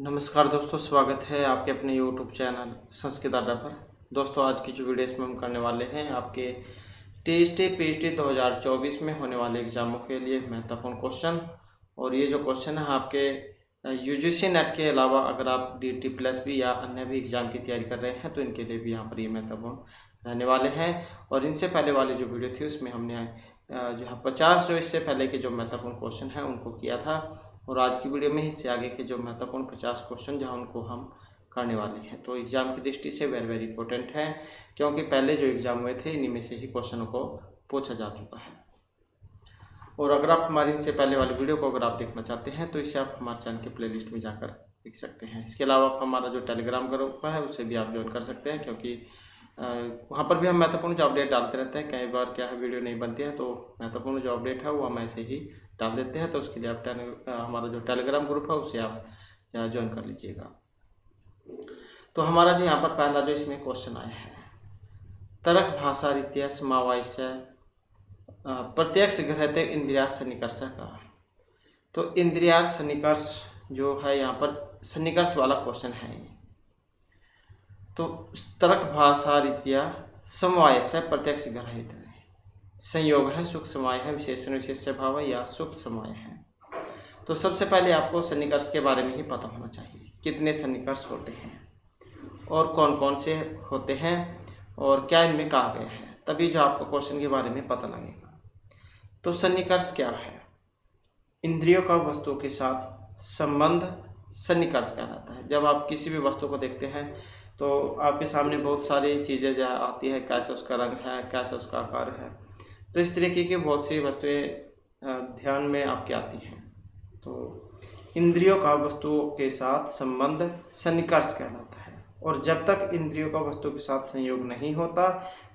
नमस्कार दोस्तों, स्वागत है आपके अपने YouTube चैनल संस्कृत अड्डा पर। दोस्तों, आज की जो वीडियो इसमें हम करने वाले हैं आपके टीएसटी पीएचडी 2024 में होने वाले एग्जामों के लिए महत्वपूर्ण क्वेश्चन। और ये जो क्वेश्चन है आपके यूजीसी नेट के अलावा अगर आप डीटी प्लस भी या अन्य भी एग्ज़ाम की तैयारी कर रहे हैं तो इनके लिए भी यहाँ पर ये महत्वपूर्ण रहने वाले हैं। और इनसे पहले वाली जो वीडियो थी उसमें हमने जो 50 जो इससे पहले के जो महत्वपूर्ण क्वेश्चन हैं उनको किया था। और आज की वीडियो में इससे आगे के जो महत्वपूर्ण 50 क्वेश्चन जहां उनको हम करने वाले हैं, तो एग्ज़ाम की दृष्टि से वेरी वेरी इंपॉर्टेंट है, क्योंकि पहले जो एग्ज़ाम हुए थे इन्हीं में से ही क्वेश्चनों को पूछा जा चुका है। और अगर आप हमारी इनसे पहले वाली वीडियो को अगर आप देखना चाहते हैं तो इसे आप हमारे चैनल के प्लेलिस्ट में जाकर देख सकते हैं। इसके अलावा आप हमारा जो टेलीग्राम ग्रुप है उसे भी आप ज्वाइन कर सकते हैं, क्योंकि वहाँ पर भी हम महत्वपूर्ण जो अपडेट डालते रहते हैं। कई बार क्या है, वीडियो नहीं बनती है तो महत्वपूर्ण जो अपडेट है वो हम ऐसे ही डाल देते हैं। तो उसके लिए आप हमारा जो टेलीग्राम ग्रुप है उसे आप ज्वाइन कर लीजिएगा। तो हमारा जो यहाँ पर पहला जो इसमें क्वेश्चन आया है, तर्क भाषा रीत्या समावास्य प्रत्यक्ष ग्रहते इंद्रिया सन्निकर्ष का। तो इंद्रिया सन्निकर्ष जो है यहाँ पर सन्निकर्ष वाला क्वेश्चन है। तो तर्क भाषा रीत्या समवाय से प्रत्यक्ष ग्रहित है, संयोग है, सुख समय है, विशेषण विशेष्य भाव है या सुख समय है। तो सबसे पहले आपको सन्निकर्ष के बारे में ही पता होना चाहिए, कितने सन्निकर्ष होते हैं और कौन कौन से होते हैं और क्या इनमें कहा गया है, तभी जो आपको क्वेश्चन के बारे में पता लगेगा। तो सन्निकर्ष क्या है? इंद्रियों का वस्तु के साथ संबंध सन्निकर्ष कहलाता है। जब आप किसी भी वस्तु को देखते हैं तो आपके सामने बहुत सारी चीज़ें जो आती है, कैसा उसका रंग है, कैसा उसका आकार है, तो इस तरीके की बहुत सी वस्तुएं ध्यान में आपके आती हैं। तो इंद्रियों का वस्तुओं के साथ संबंध सन्निकर्ष कहलाता है। और जब तक इंद्रियों का वस्तु के साथ संयोग नहीं होता,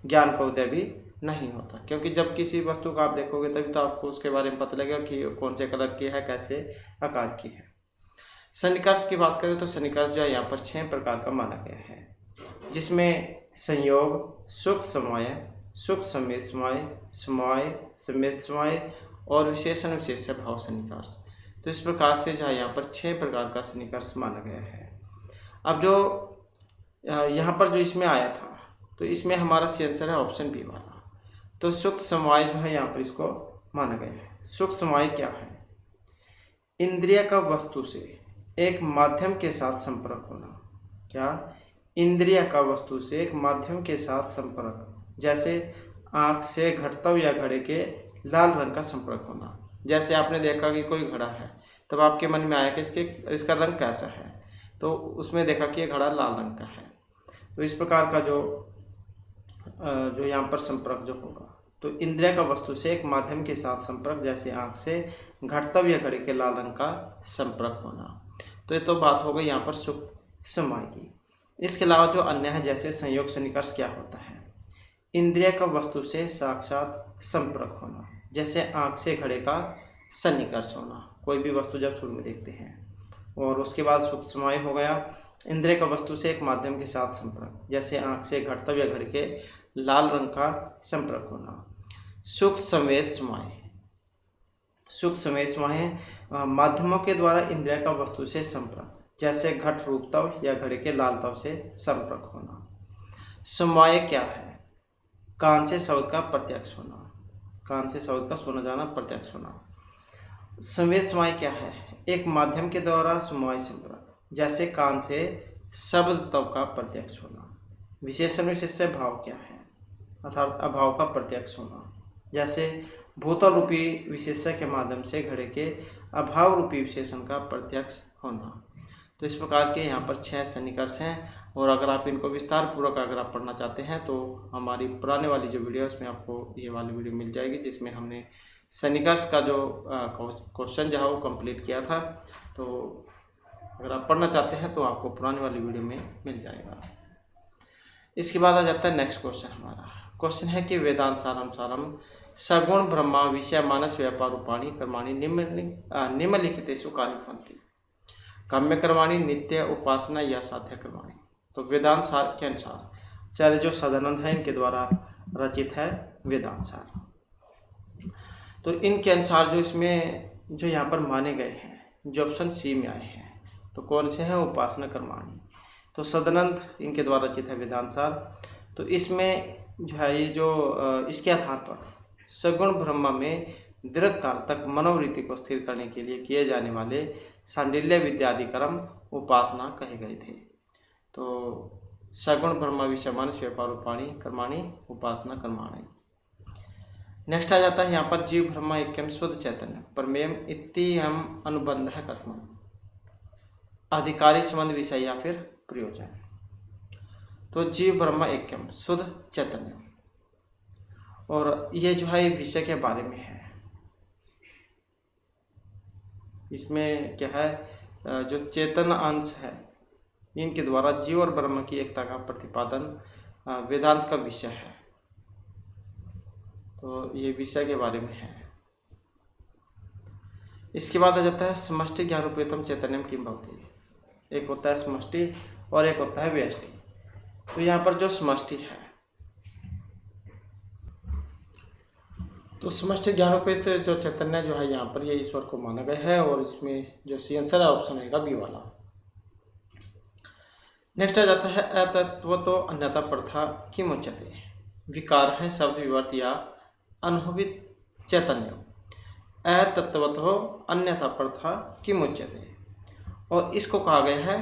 ज्ञान का उदय भी नहीं होता। क्योंकि जब किसी वस्तु को आप देखोगे तभी तो आपको उसके बारे में पता लगेगा कि कौन से कलर की है, कैसे आकार की है। सन्निकर्ष की बात करें तो सन्निकर्ष जो है यहाँ पर 6 प्रकार का माना गया है, जिसमें संयोग, सुख समय, सुख समेत समय, समय समेत समय और विशेषण विशेष्य भाव सन्निकर्ष। तो इस प्रकार से जो है यहाँ पर 6 प्रकार का सन्निकर्ष माना गया है। अब जो यहाँ पर जो इसमें आया था तो इसमें हमारा सी आंसर है ऑप्शन बी वाला। तो सुख समय जो है यहाँ पर इसको माना गया है। सुख समय क्या है? इंद्रिय का वस्तु से एक माध्यम के साथ संपर्क होना। क्या? इंद्रिय का वस्तु से एक माध्यम के साथ संपर्क, जैसे आँख से घटतव या घड़े के लाल रंग का संपर्क होना। जैसे आपने देखा कि कोई घड़ा है, तब आपके मन में आया कि इसका रंग कैसा है, तो उसमें देखा कि ये घड़ा लाल रंग का है। तो इस प्रकार का जो यहाँ पर संपर्क जो होगा, तो इंद्रिय का वस्तु से एक माध्यम के साथ संपर्क, जैसे आँख से घटतव या घड़े के लाल रंग का संपर्क होना। तो ये तो बात हो गई यहाँ पर सुख समय की। इसके अलावा जो अन्य है, जैसे संयोग सन्निकर्ष क्या होता है? इंद्रिय का वस्तु से साक्षात संपर्क होना, जैसे आँख से घड़े का सन्निकर्ष होना, कोई भी वस्तु जब शुरू में देखते हैं। और उसके बाद सुख समय हो गया, इंद्रिय का वस्तु से एक माध्यम के साथ संपर्क, जैसे आँख से घटतव या घड़े के लाल रंग का संपर्क होना। सुख समेत समय, सुख समेत समय माध्यमों के द्वारा इंद्रिय का वस्तु से संपर्क, जैसे घट रूपतव या घड़े के लाल तव से संपर्क होना। समय क्या है? कान से शब्द का प्रत्यक्ष होना, कान से शब्द का सुना जाना, प्रत्यक्ष होना। समेत समय क्या है? एक माध्यम के द्वारा समय संपर्क, जैसे कान से शब्द तव का प्रत्यक्ष होना। विशेषण विशेष्य भाव क्या है? अर्थात अभाव का प्रत्यक्ष होना, जैसे भूतल रूपी विशेष्य के माध्यम से घड़े के अभाव रूपी विशेषण का प्रत्यक्ष होना। तो इस प्रकार के यहाँ पर 6 सन्निकर्ष हैं। और अगर आप इनको विस्तार पूर्वक अगर आप पढ़ना चाहते हैं तो हमारी पुराने वाली जो वीडियो है उसमें आपको ये वाली वीडियो मिल जाएगी, जिसमें हमने सन्निकर्ष का जो क्वेश्चन जो है वो कंप्लीट किया था। तो अगर आप पढ़ना चाहते हैं तो आपको पुराने वाली वीडियो में मिल जाएगा। इसके बाद आ जाता है नेक्स्ट क्वेश्चन। हमारा क्वेश्चन है कि वेदांत सारम सारम सगुण ब्रह्मा विषय मानस व्यापार रूपाणी कर्माणि निम्नलिखितेषु कानि भवन्ति? काम्य कर्माणि, नित्य उपासना या साध्य कर्माणि? तो वेदांत सार के अनुसार आचार्य जो सदानंद है इनके द्वारा रचित है वेदांत सार। तो इनके अनुसार जो इसमें जो यहाँ पर माने गए हैं, जो ऑप्शन सी में आए हैं, तो कौन से हैं? उपासना कर्माणी। तो सदानंद इनके द्वारा रचित है वेदांतसार। तो इसमें जो है ये जो इसके आधार पर सगुण ब्रह्म में दीर्घ काल तक मनोवृत्ति को स्थिर करने के लिए किए जाने वाले सांडिल्य विद्यादि कर्म उपासना कहे गए थे। तो सगुण ब्रह्म विषय मानस व्यापार रूपाणी कर्माणी उपासना कर्माणी। नेक्स्ट आ जाता है यहाँ पर जीव ब्रह्म ऐक्यम शुद्ध चैतन्य परमेयम इत्ययम अनुबंध है कथम, अधिकारी संबंध विषय या फिर प्रयोजन। तो जीव ब्रह्म ऐक्यम शुद्ध चैतन्य, और ये जो है विषय के बारे में है। इसमें क्या है, जो चेतन अंश है इनके द्वारा जीव और ब्रह्म की एकता का प्रतिपादन वेदांत का विषय है। तो ये विषय के बारे में है। इसके बाद आ जाता है समष्टि ज्ञानोपेतम चैतन्यम किम भवति। एक होता है समष्टि और एक होता है व्यष्टि। तो यहाँ पर जो समष्टि है, तो समष्टि ज्ञानोपेत जो चैतन्य जो है यहाँ पर ये ईश्वर को माना गया है, और इसमें जो सी आंसर है ऑप्शन रहेगा बी वाला। नेक्स्ट आ जाता है अतत्व तो अन्यथा प्रथा किम उच्यते। विकार है शब्द विवर्त या अनुभवित चैतन्य। अतत्वतो अन्यथा प्रथा किम उच्यते, और इसको कहा गया है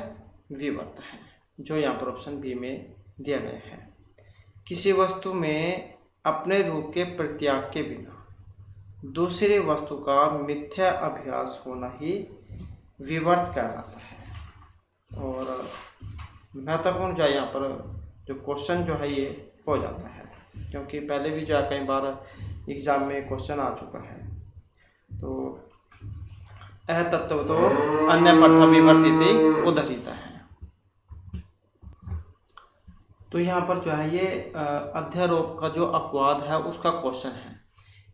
विवर्त है, जो यहाँ पर ऑप्शन बी में दिया गया है। किसी वस्तु में अपने रूप के प्रत्याग के बिना दूसरी वस्तु का मिथ्या अभ्यास होना ही विवर्त कहलाता है। और महत्वपूर्ण जो यहाँ पर जो क्वेश्चन जो है ये हो जाता है, क्योंकि पहले भी जो है कई बार एग्जाम में क्वेश्चन आ चुका है। तो अतत्व तो अन्य प्रथा विवर्तिति उद्धरित है। तो यहाँ पर जो है ये अध्यारोप का जो अपवाद है उसका क्वेश्चन है।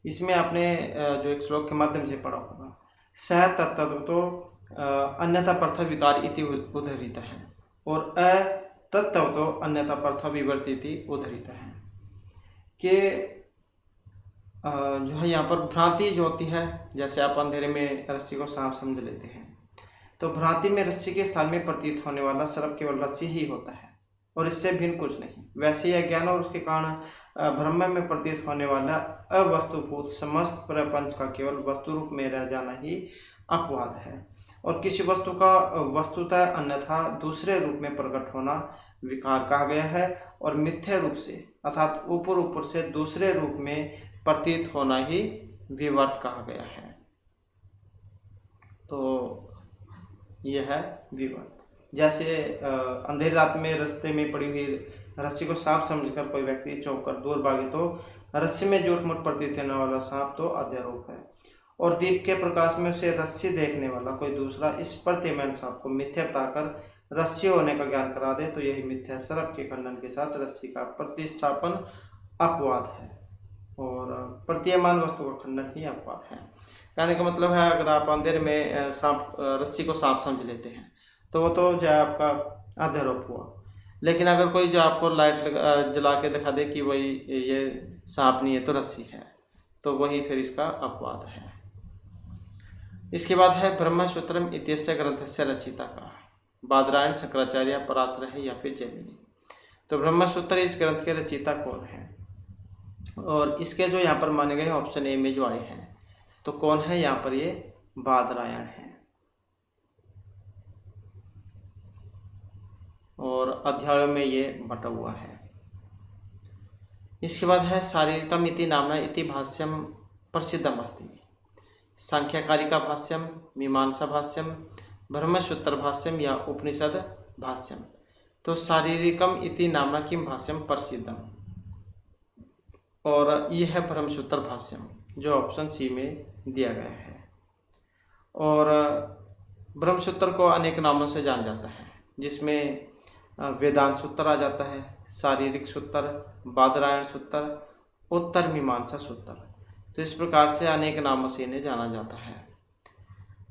इसमें आपने जो एक श्लोक के माध्यम से पढ़ा होगा, सह तत्व तो अन्यथा प्रथा विकार इति उद्धरित है, और अतत्व तो अन्यथा प्रथा विवर्तिति उद्धरित है। कि जो है यहाँ पर भ्रांति जो होती है, जैसे आप अंधेरे में रस्सी को सांप समझ लेते हैं, तो भ्रांति में रस्सी के स्थान में प्रतीत होने वाला सर्प केवल रस्सी ही होता है और इससे भिन्न कुछ नहीं। वैसे ही अज्ञान और उसके कारण ब्रह्म में प्रतीत होने वाला अवस्तुभूत समस्त प्रपंच का केवल वस्तु रूप में रह जाना ही अपवाद है, और किसी वस्तु का वस्तुतः अन्यथा दूसरे रूप में प्रकट होना विकार कहा गया है, और मिथ्या रूप से अर्थात ऊपर से दूसरे रूप में प्रतीत होना ही विवर्त कहा गया है। तो यह है विवर्त। जैसे अंधेरी रात में रास्ते में पड़ी हुई रस्सी को सांप समझकर कोई व्यक्ति चौंक कर दूर भागे तो रस्सी में झूठ मूठ प्रतीत होने वाला सांप तो अध्यारोप है, और दीप के प्रकाश में उसे रस्सी देखने वाला कोई दूसरा इस प्रतिमान सांप को मिथ्या बताकर रस्सी होने का ज्ञान करा दे तो यही मिथ्या सर्प के खंडन के साथ रस्सी का प्रतिष्ठापन अपवाद है, और प्रतीयमान वस्तु का खंडन ही अपवाद है। कहने का मतलब है, अगर आप अंधेरे में सांप रस्सी को सांप समझ लेते हैं तो वो तो जो है आपका अध्यारोप हुआ, लेकिन अगर कोई जो आपको लाइट जला के दिखा दे कि वही ये सांप नहीं है तो रस्सी है, तो वही फिर इसका अपवाद है। इसके बाद है ब्रह्मसूत्रम इत्यस्य ग्रंथस्य रचिता का बादरायण, शंकराचार्य, पराशर है या फिर जैमिनी। तो ब्रह्मसूत्र इस ग्रंथ के रचिता कौन है, और इसके जो यहाँ पर माने गए ऑप्शन ए में जो आए हैं, तो कौन है यहाँ पर, ये बादरायण है, और अध्यायों में ये बटा हुआ है। इसके बाद है शारीरिकम इति नामना इति भाष्यम प्रसिद्धम अस्ति। सांख्यकारिका भाष्यम, मीमांसा भाष्यम, ब्रह्मसूत्र भाष्यम या उपनिषद भाष्यम। तो शारीरिकम इति नामना किम भाष्यम प्रसिद्धम, और यह है ब्रह्मसूत्र भाष्यम जो ऑप्शन सी में दिया गया है। और ब्रह्मसूत्र को अनेक नामों से जाना जाता है, जिसमें वेदांत सूत्र आ जाता है, शारीरिक सूत्र, बादरायण सूत्र, उत्तर मीमांसा सूत्र। तो इस प्रकार से अनेक नामों से इन्हें जाना जाता है।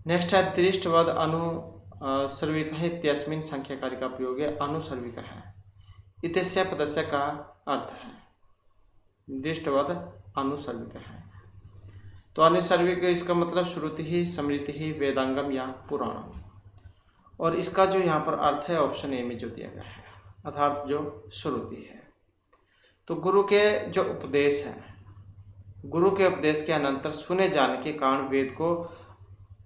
नेक्स्ट है दृष्टवद अनुसर्विक है इत्यस्मिन् संख्याकारिका प्रयोग है, अनुसर्विक है इत्यस्य पदस्य का अर्थ है दृष्टवद अनुसर्विक है। तो अनुसर्विक इसका मतलब श्रुति ही, स्मृति ही, वेदांगम या पुराणम। और इसका जो यहाँ पर अर्थ है ऑप्शन ए में जो दिया गया है, अर्थात जो श्रुति है। तो गुरु के जो उपदेश हैं, गुरु के उपदेश के अनंतर सुने जाने के कारण वेद को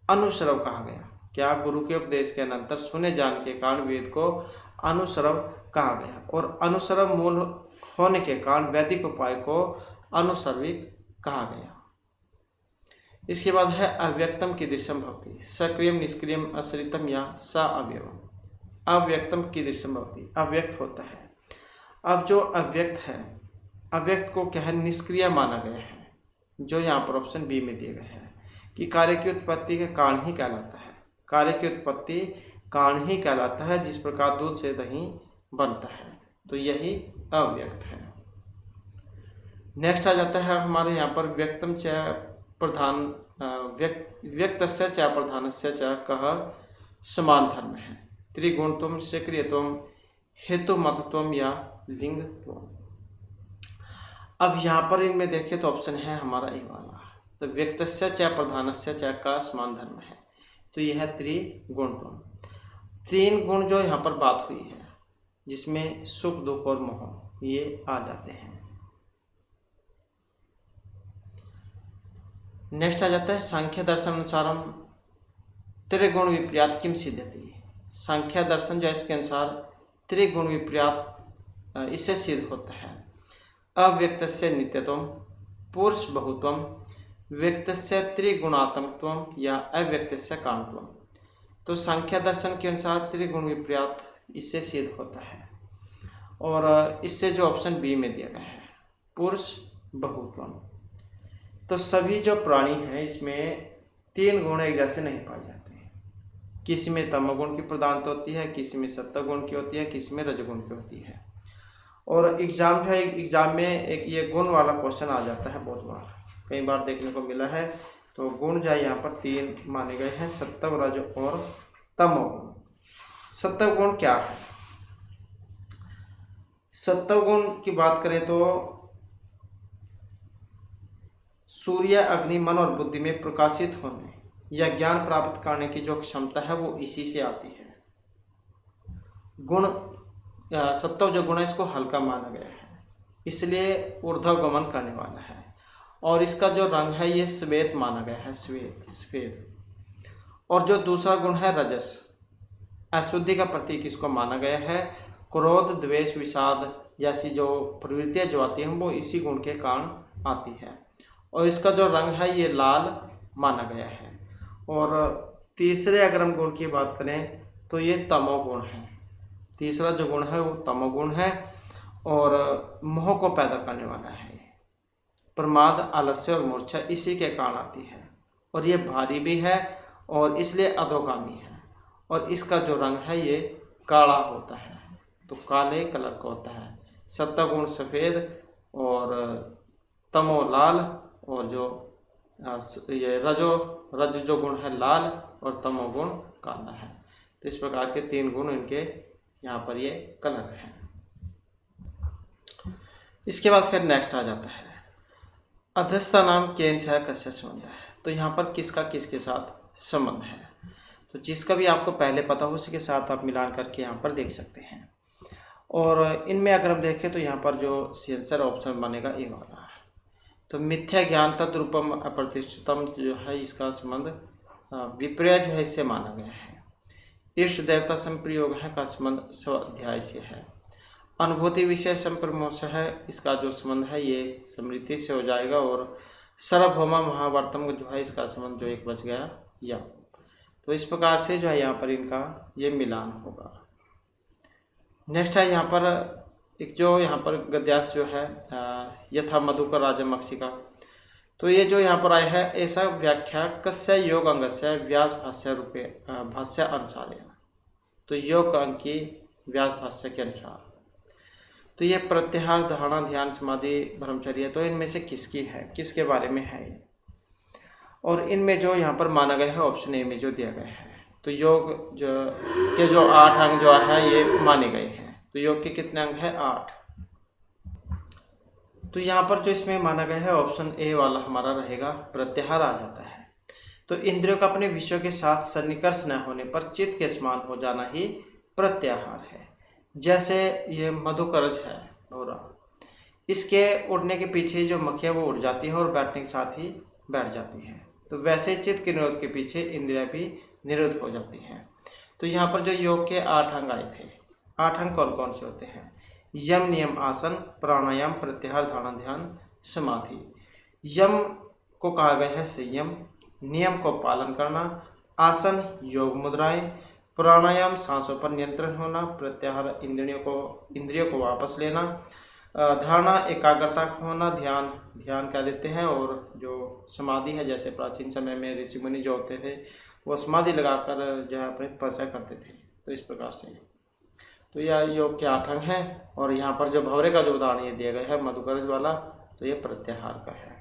अनुश्रव कहा गया। क्या? गुरु के उपदेश के अनंतर सुने जाने के कारण वेद को अनुश्रव कहा गया, और अनुश्रव मूल होने के कारण वैदिक उपाय को अनुश्रविक कहा गया। इसके बाद है अव्यक्तम कीदृशम भवति, सक्रियम निष्क्रियम अश्रितम या स अवयवम। अव्यक्तम कीदृशम भवति, अव्यक्त होता है। अब जो अव्यक्त है, अव्यक्त को क्या है, निष्क्रिय माना गया है, जो यहाँ पर ऑप्शन बी में दिए गए हैं कि कार्य की उत्पत्ति के कारण ही कहलाता है। कार्य की उत्पत्ति कारण ही कहलाता है, जिस प्रकार दूध से दही बनता है, तो यही अव्यक्त है। नेक्स्ट आ जाता है हमारे यहाँ पर व्यक्तम च प्रधान व्यक्तस्य च प्रधानस्य च कह समान धर्म है, त्रिगुणत्वम सक्रियत्वम हेतुमतत्वम या लिंगत्वम। अब यहाँ पर इनमें देखें तो ऑप्शन है हमारा ए वाला, तो व्यक्तस्य च प्रधानस्य च का समान धर्म है, तो यह है त्रिगुणत्वम। तीन गुण जो यहाँ पर बात हुई है, जिसमें सुख दुख और मोह ये आ जाते हैं। नेक्स्ट आ जाता है सांख्य दर्शन अनुसारम त्रिगुण विपर्यात किम सिद्ध्यति। सांख्य दर्शन जो है इसके अनुसार त्रिगुण विपर्यात इससे सिद्ध होता है। अव्यक्तस्य नित्यत्वम, पुरुष बहुत्वम, व्यक्तस्य त्रिगुणात्मकत्वम या अव्यक्तस्य कारणत्वम। तो सांख्य दर्शन के अनुसार त्रिगुण विपर्यात इससे सिद्ध होता है, और इससे जो ऑप्शन बी में दिया गया है पुरुष बहुत्वम। तो सभी जो प्राणी हैं इसमें तीन गुण एक जैसे नहीं पाए जाते हैं। किसी में तमोगुण की प्रधानता होती है, किसी में सत्वगुण की होती है, किसी में रजगुण की होती है। और एग्जाम में एक ये गुण वाला क्वेश्चन आ जाता है, बहुत बार कई बार देखने को मिला है। तो गुण जो है यहाँ पर तीन माने गए हैं, सत्व, रज और तमोगुण। सत्वगुण क्या है? सत्वगुण की बात करें तो सूर्य, अग्नि, मन और बुद्धि में प्रकाशित होने या ज्ञान प्राप्त करने की जो क्षमता है वो इसी से आती है। गुण सत्व जो गुण है इसको हल्का माना गया है, इसलिए ऊर्ध्वगमन करने वाला है, और इसका जो रंग है ये श्वेत माना गया है, श्वेत। और जो दूसरा गुण है रजस, अशुद्धि का प्रतीक इसको माना गया है। क्रोध, द्वेष, विषाद जैसी जो प्रवृत्तियां जो आती हैं वो इसी गुण के कारण आती है, और इसका जो रंग है ये लाल माना गया है। और तीसरे अगर हम गुण की बात करें तो ये तमोगुण है। तीसरा जो गुण है वो तमोगुण है, और मोह को पैदा करने वाला है। प्रमाद, आलस्य और मूर्छा इसी के कारण आती है, और ये भारी भी है और इसलिए अधोगामी है। और इसका जो रंग है ये काला होता है, तो काले कलर का होता है। सत्वगुण सफ़ेद और तमो लाल, और जो ये रज जो गुण है लाल और तमोगुण काला है। तो इस प्रकार के तीन गुण इनके यहाँ पर ये कलर हैं। इसके बाद फिर नेक्स्ट आ जाता है अध्यस्ता नाम केन से कस्य संबंध है। तो यहाँ पर किसका किसके साथ संबंध है, तो जिसका भी आपको पहले पता हो उसके साथ आप मिलान करके यहाँ पर देख सकते हैं। और इनमें अगर हम देखें तो यहाँ पर जो आंसर ऑप्शन बनेगा ए वाला है। तो मिथ्या ज्ञान तद्रूपम अप्रतिष्ठितम जो है इसका संबंध विपर्य जो है इससे माना गया है। इष्ट देवता संप्रयोग है का संबंध स्वाध्याय से है। अनुभूति विषय संप्रमोश है, इसका जो संबंध है ये स्मृति से हो जाएगा। और सर्वभौमा महावर्तम जो है इसका संबंध जो एक बच गया या। तो इस प्रकार से जो है यहाँ पर इनका ये मिलान होगा। नेक्स्ट है यहाँ पर एक जो यहाँ पर गद्यांश जो है यथा मधुकर राजा मक्षिका। तो ये जो यहाँ पर आया है ऐसा व्याख्या कस्य योग अंगस्य व्यास भाष्य रूपे भाष्य अनुसार है। तो योग अंग की व्यास भाष्य के अनुसार तो ये प्रत्याहार, धारणा, ध्यान, समाधि, ब्रह्मचर्य, तो इनमें से किसकी है, किसके बारे में है ये। और इनमें जो यहाँ पर माना गया है ऑप्शन ए में जो दिया गया है। तो योग जो 8 अंग जो है ये माने गए हैं। तो योग के कितने अंग हैं? 8। तो यहाँ पर जो इसमें माना गया है ऑप्शन ए वाला हमारा रहेगा, प्रत्याहार आ जाता है। तो तो इंद्रियों का अपने विषयों के साथ सन्निकर्ष न होने पर चित्त के समान हो जाना ही प्रत्याहार है। जैसे ये मधुकरज है भौरा, इसके उड़ने के पीछे जो मक्खियाँ वो उड़ जाती हैं और बैठने के साथ ही बैठ जाती हैं। तो वैसे चित्त के निरोध के पीछे इंद्रियां भी निरुद्ध हो जाती हैं। तो यहाँ पर जो योग के 8 अंग आए थे, 8 अंग कौन कौन से होते हैं? यम, नियम, आसन, प्राणायाम, प्रत्याहार, धारणा, ध्यान, समाधि। यम को कहा गया है संयम, नियम को पालन करना, आसन योग मुद्राएं, प्राणायाम सांसों पर नियंत्रण होना, प्रत्याहार इंद्रियों को वापस लेना, धारणा एकाग्रता होना, ध्यान क्या देते हैं, और जो समाधि है जैसे प्राचीन समय में ऋषि मुनि जो होते थे वो समाधि लगाकर जो है अपनी तपस्या करते थे। तो इस प्रकार से तो यह योग के 8 अंग हैं। और यहाँ पर जो भंवरे का जो उदाहरण ये दिया गया है मधुकरज वाला, तो ये प्रत्याहार का है।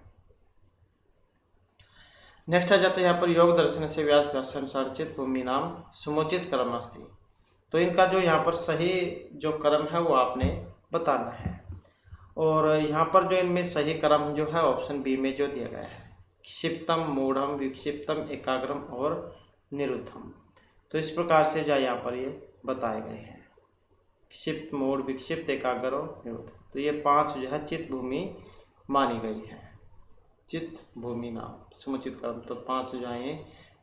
नेक्स्ट आ जाता है यहाँ पर योग दर्शन से व्यास अनुसार चित भूमि नाम समुचित कर्म अस्ति। तो इनका जो यहाँ पर सही जो कर्म है वो आपने बताना है। और यहाँ पर जो इनमें सही कर्म जो है ऑप्शन बी में जो दिया गया है, क्षिप्तम, मूढ़म, विक्षिप्तम, एकाग्रम और निरुद्धम। तो इस प्रकार से जो यहाँ पर ये बताए गए हैं, क्षिप्त, मूढ़, विक्षिप्त, एकाग्र और निरुद्ध। तो ये 5 जो है चित्त भूमि मानी गई है। चित्त भूमि नाम समुचित कर्म, तो 5 जो है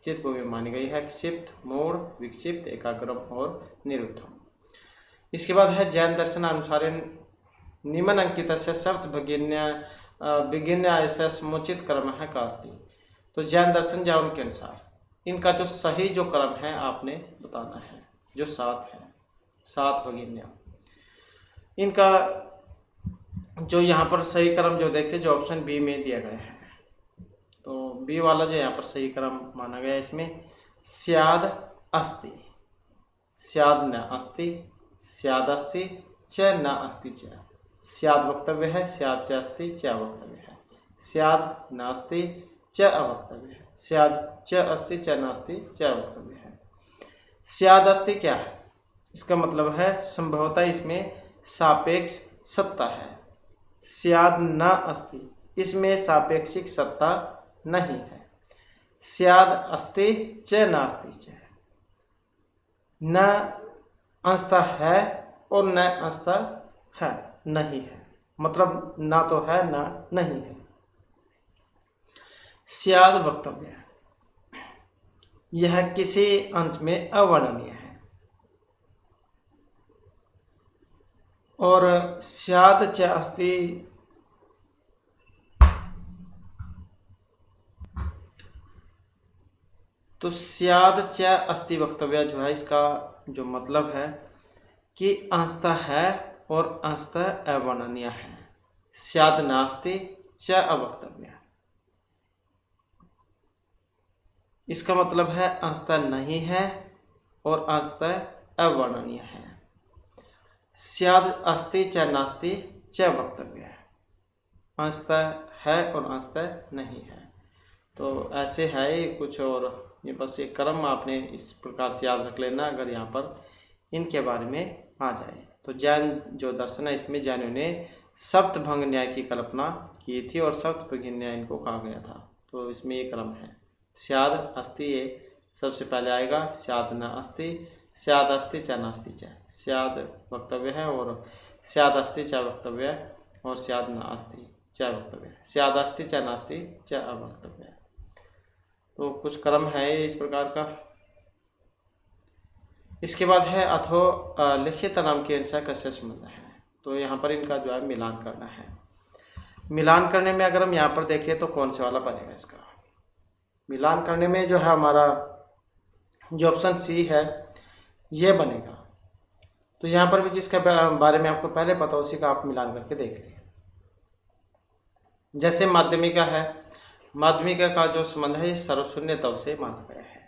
चित्त भूमि मानी गई है, क्षिप्त, मूढ़, विक्षिप्त, एकाग्रम और निरुद्धम। इसके बाद है जैन दर्शन अनुसार निम्न अंकित सप्त विगिन्य ऐसा समुचित कर्म है कास्ति। तो जैन दर्शन या उनके अनुसार इनका जो सही जो कर्म है आपने बताना है, जो 7 है, 7 विगिन्य। इनका जो यहाँ पर सही कर्म जो देखे जो ऑप्शन बी में दिया गया है, तो बी वाला जो यहाँ पर सही कर्म माना गया इसमें स्याद अस्ति, स्याद न अस्ति, स्याद अस्ति च न अस्ति च। स्याद वक्तव्य है, स्याद च अस्ति च वक्तव्य है, स्याद न अस्ति च अवक्तव्य है, स्याद च अस्ति च न अस्ति च वक्तव्य है। स्याद अस्ति क्या है? इसका मतलब है संभवतः इसमें सापेक्ष सत्ता है। स्याद न अस्ति, इसमें सापेक्षिक सत्ता नहीं है। स्याद अस्ति च नास्ति च, न अंशतः है और न अंशतः है नहीं है, मतलब ना तो है ना नहीं है। स्याद वक्तव्य है, यह किसी अंश में अवर्णनीय है। और स्याद च अस्ति, तो स्याद च अस्ति वक्तव्य जो है इसका जो मतलब है कि अंशतः है और अंशतः अवर्णनीय है। स्याद नास्ति च अवक्तव्य, इसका मतलब है अंशतः नहीं है और अंशतः अवर्णनीय है। स्याद अस्ति च नास्ति च वक्तव्य, अंशतः है और अंशतः नहीं है। तो ऐसे है ये कुछ, और ये बस ये कर्म आपने इस प्रकार से याद रख लेना अगर यहाँ पर इनके बारे में आ जाए। तो जैन जो दर्शन है इसमें जैनों ने सप्तभंग न्याय की कल्पना की थी और सप्तभंग न्याय इनको कहा गया था। तो इसमें ये क्रम है, स्याद अस्ति ये सबसे पहले आएगा, स्याद न अस्ति, स्याद अस्ति च नास्ति च, स्याद वक्तव्य है और स्याद अस्ति च वक्तव्य है और स्याद न अस्ति च वक्तव्य है, स्याद अस्ति च नास्ति च अवक्तव्य है। तो कुछ क्रम है इस प्रकार का। इसके बाद है अथो लिखित नाम के अनुसार कैसे संबंध है। तो यहाँ पर इनका जो है मिलान करना है। मिलान करने में अगर हम यहाँ पर देखें तो कौन से वाला बनेगा इसका मिलान करने में, जो है हमारा जो ऑप्शन सी है ये बनेगा। तो यहाँ पर भी जिसके बारे में आपको पहले पता हो उसी का आप मिलान करके देख लीजिए। जैसे माध्यमिका है, माध्यमिका का जो संबंध है ये सर्वशून्य तव से माना गया है।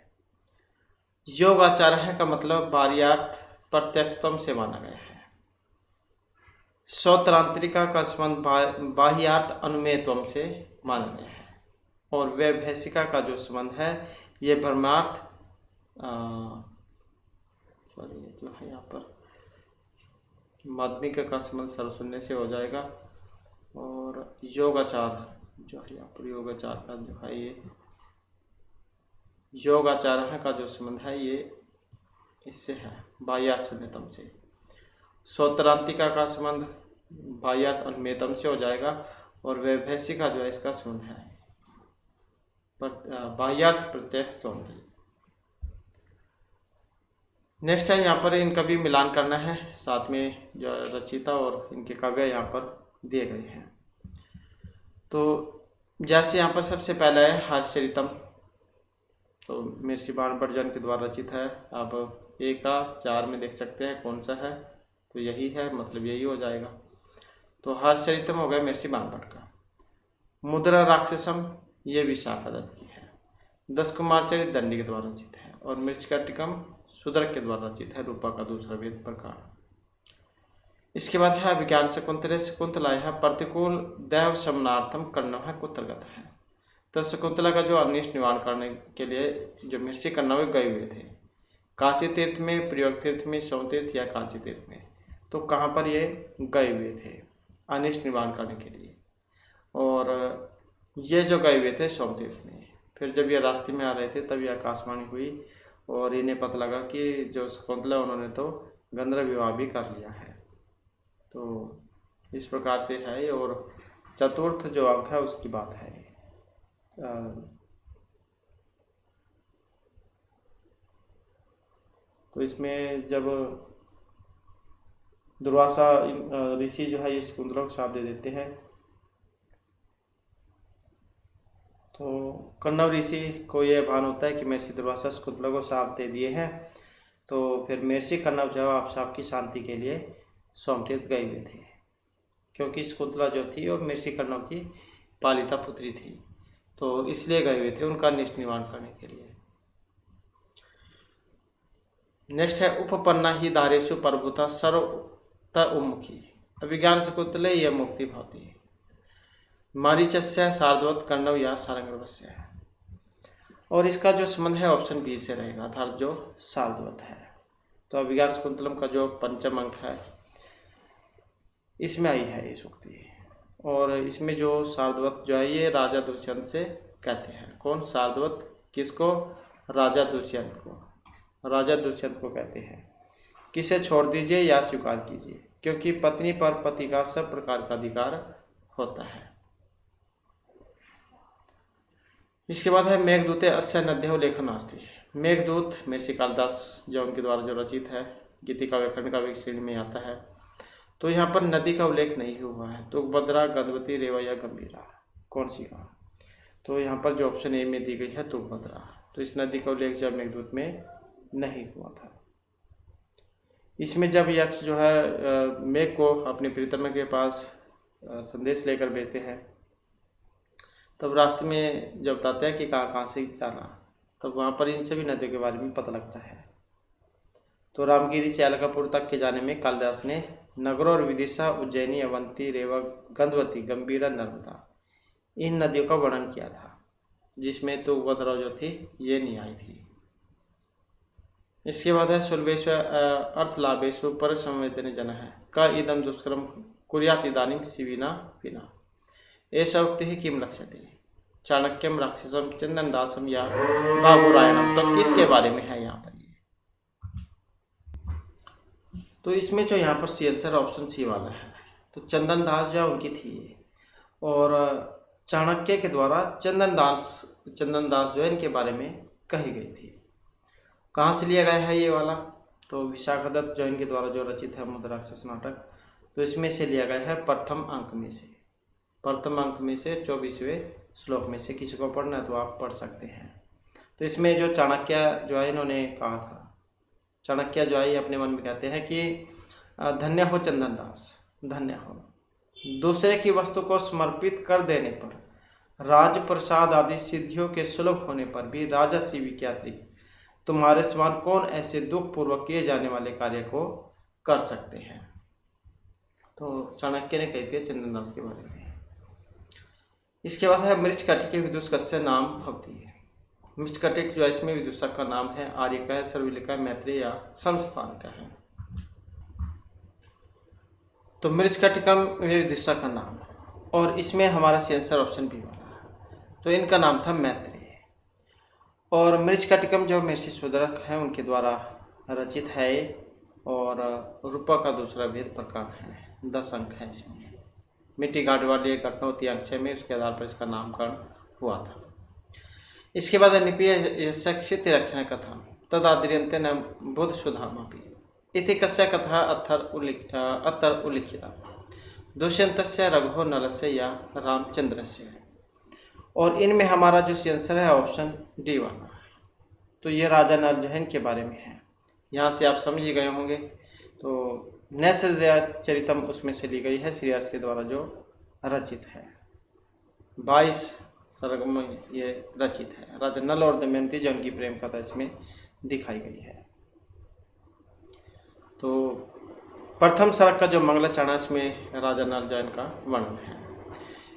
योगाचार है का मतलब बाह्यार्थ प्रत्यक्षतम से माना गया है। सौत्रांतरिका का संबंध बाह्यार्थ अनुमेयत्वम से माना गया है। और वैभैसिका का जो संबंध है ये ब्रह्मार्थ जो है यहाँ पर माध्यमिका का संबंध सर्वशून्य से हो जाएगा। और योगाचार जो है यहाँ पर योगाचार का जो है ये योगाचार का जो संबंध है ये इससे है, बाह्यार्थ शून्यतम से। सोत्रांतिका का संबंध बाह्यार्थ अन्यतम से हो जाएगा, और वैभैषिका जो है इसका संबंध है बाह्यार्थ प्रत्यक्ष तम से। नेक्स्ट है, यहाँ पर इनका भी मिलान करना है, साथ में जो रचयिता और इनके काव्य यहाँ पर दिए गए हैं। तो जैसे यहाँ पर सबसे पहला है हर्षचरितम, तो महर्षि बाणभट्ट के द्वारा रचित है। अब 1-4 में देख सकते हैं कौन सा है, तो यही है, मतलब यही हो जाएगा। तो हर्षचरितम हो गया महर्षि बाणभट्ट का। मुद्रा राक्षसम ये विशाखा दत्त की है। 10 कुमार चरित दंडी के द्वारा रचित है। और मृच्छकटिकम शूद्रक के द्वारा रचित है, रूपा का दूसरा वेद प्रकार। इसके बाद है अभिज्ञान शकुंतले। शकुंतला है प्रतिकूल दैव शमनार्थम कर्णव है कुत्रगत है। तो शकुंतला का जो अनिष्ट निवारण करने के लिए जो महर्षि कर्णव गए हुए थे, काशी तीर्थ में, प्रयोग तीर्थ में, सोम तीर्थ या कांची तीर्थ में, तो कहाँ पर ये गए हुए थे अनिष्ट निवारण करने के लिए। और ये जो गए हुए थे सोम तीर्थ में, फिर जब ये रास्ते में आ रहे थे तब ये आकाशवाणी हुई और इन्हें पता लगा कि जो शकुंतला उन्होंने तो गंधर्व विवाह भी कर लिया है। तो इस प्रकार से है। और चतुर्थ जो अंक है उसकी बात है। तो इसमें जब दुर्वासा ऋषि जो है ये शकुंतला को श्राप दे देते हैं, तो कण्व ऋषि को यह भान होता है कि महर्षि दुर्वासा शकुंतला को श्राप दे दिए हैं। तो फिर महर्षि कण्व जो आप श्राप की शांति के लिए सोमतीर्थ गए हुए थे, क्योंकि शकुंतला जो थी वो महर्षि कण्व की पालिता पुत्री थी, तो इसलिए गए हुए थे उनका निष्ठ निवारण करने के लिए। नेक्स्ट है उपपन्ना ही दारेशु प्रभुता सर्वता उन्मुखी। अभिज्ञान शकुंतले यह मुक्ति भावती। मारीचस्य शार्दवत कर्णव या सारंगवस्य है। और इसका जो संबंध है ऑप्शन बी से रहेगा, अर्थात जो शार्दवत है। तो अभिज्ञान शकुंतलम का जो पंचम अंक है इसमें आई है ये सूक्ति। और इसमें जो शार्दवत जो है ये राजा दुष्यंत से कहते हैं। कौन शार्दवत किसको? राजा दुष्यंत को। राजा दुष्यंत को कहते हैं किसे छोड़ दीजिए या स्वीकार कीजिए, क्योंकि पत्नी पर पति का सब प्रकार का अधिकार होता है। इसके बाद है मेघदूते अस्य नद्यो लेखनास्ति। मेघदूत महर्षि कालिदास जो उनके द्वारा जो रचित है, गीतिका व्याकरण का भी श्रेणी में आता है। तो यहाँ पर नदी का उल्लेख नहीं हुआ है। तुंगभद्रा, गंधवती, रेवा या गंभीरा, कौन सी का? तो यहाँ पर जो ऑप्शन ए में दी गई है तुंगभद्रा। तो इस नदी का उल्लेख जब मेघदूत में नहीं हुआ था। इसमें जब यक्ष जो है मेघ को अपने प्रीतम के पास संदेश लेकर भेजते हैं, तब रास्ते में जब बताते हैं कि कहाँ से जाना, तब वहाँ पर इन सभी नदियों के बारे में पता लगता है। तो रामगिरी से अलकापुर तक के जाने में कालिदास ने नगरों और विदिशा, उज्जैनी, अवंती, रेवा, गंधवती, गंभीरा, नर्मदा इन नदियों का वर्णन किया था, जिसमें तुंगभद्रा जो थी ये नहीं आई थी। इसके बाद है सुलभेश्व अर्थलाभेशु पर संवेदन जन है का इदम दुष्कर्म कुर्यात इदानीम शिविना पिना। ऐसा उक्ति ही किम लक्ष्यते चाणक्यम, राक्षसम, चंदनदासम या बाबूरायणम। तो किसके बारे में है यहाँ पर ये? तो इसमें जो यहाँ पर सी आंसर ऑप्शन सी वाला है। तो चंदनदास जो उनकी थी ये, और चाणक्य के द्वारा चंदनदास जो है इनके बारे में कही गई थी। कहाँ से लिया गया है ये वाला? तो विशाखा दत्त जो इनके द्वारा जो रचित है मुद्रा राक्षस नाटक, तो इसमें से लिया गया है प्रथम अंक में से। प्रथम अंक में से 24वें श्लोक में से। किसी को पढ़ना है तो आप पढ़ सकते हैं। तो इसमें जो चाणक्य जो है इन्होंने कहा था, चाणक्य जो है अपने मन में कहते हैं कि धन्य हो चंदनदास, धन्य हो। दूसरे की वस्तु को समर्पित कर देने पर, राज प्रसाद आदि सिद्धियों के सुलभ होने पर भी राजा शिवी के अतिरिक्त तुम्हारे समान कौन ऐसे दुख पूर्वक किए जाने वाले कार्य को कर सकते हैं। तो चाणक्य ने कही थी चंदनदास के बारे में। इसके बाद है मृच्छकटिके विदूषकस्य नाम भवती है। मृच्छकटिक जो है इसमें विदूषक का नाम है आर्य का है, सर्वलिक का है, मैत्रेय या संस्थान का है। तो मृच्छकटिकम विदूषक का नाम, और इसमें हमारा आंसर ऑप्शन बी वाला है। तो इनका नाम था मैत्रेय। और मृच्छकटिकम जो महर्षि शूद्रक हैं उनके द्वारा रचित है और रूपा का दूसरा वेद प्रकार है। 10 अंक है इसमें। मिट्टी घाट वाली एक घटना होती है अंक 6 में, उसके आधार पर इसका नामकरण हुआ था। इसके बाद निपीक्षित रक्षण कथा तदाद्रियंते न बुद्ध सुधामपि इति कस्य कथा अत्तर उल्लिखिता दुष्यंतस्य रघुः नलस्य या रामचंद्रस्य। और इनमें हमारा जो आंसर है ऑप्शन डी वाला। तो ये राजा नल जो है इनके बारे में है। यहाँ से आप समझ ही गए होंगे। तो नैषधीय चरितम उसमें से ली गई है, श्री हर्ष के द्वारा जो रचित है। 22 सर्ग में ये रचित है। राजा नल और दमयंती जो उनकी प्रेम कथा इसमें दिखाई गई है। तो प्रथम सर्ग का जो मंगलाचरण इसमें राजा नल जैन का वर्णन है।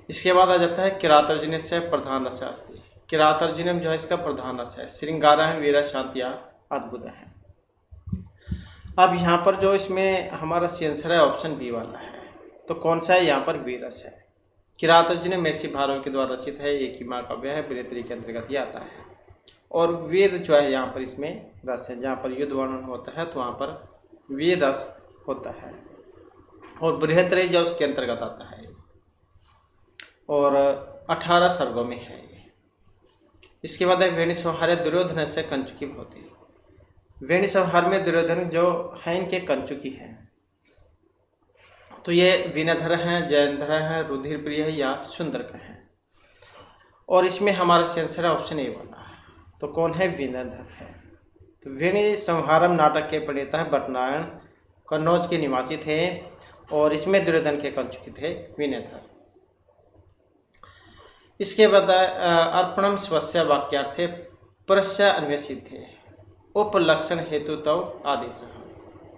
इसके बाद आ जाता है किरातार्जुनीय से प्रधान रस अस्ति। किरातार्जुनीय जो है इसका प्रधान रस है। श्रृंगार है, वीर शांतिया अद्भुत है। अब यहाँ पर जो इसमें हमारा आंसर है ऑप्शन बी वाला है। तो कौन सा है यहाँ पर? वीर रस है। किरातार्जुनीय महर्षि भारव के द्वारा रचित है। एक ही महाकाव्य है, बृहत्तरी के अंतर्गत ये आता है। और वीर जो है यहाँ पर इसमें रस है। जहाँ पर युद्ध वर्णन होता है तो वहाँ पर वीर रस होता है। और बृहत्तरी जो उसके अंतर्गत आता है और 18 सर्गों में है ये। इसके बाद है वेणी संहारे दुर्योधन से कंचुकी होती। वेणी संहार में दुर्योधन जो है इनके कंचुकी हैं। तो ये विनयधर हैं, जयंधर हैं, रुधिर प्रिय है या सुंदरक हैं। और इसमें हमारा आंसर ऑप्शन ए वाला है। तो कौन है? विनयधर है। तो वेणी संहारम नाटक के प्रणेता है भट्टनारायण, कन्नौज के निवासी थे और इसमें दुर्योधन के कंचुकी थे विनयधर। इसके बाद अर्पणम स्वस्य वाक्यार्थे परस्य अन्वेषित थे उपलक्षण हेतु तव आदेश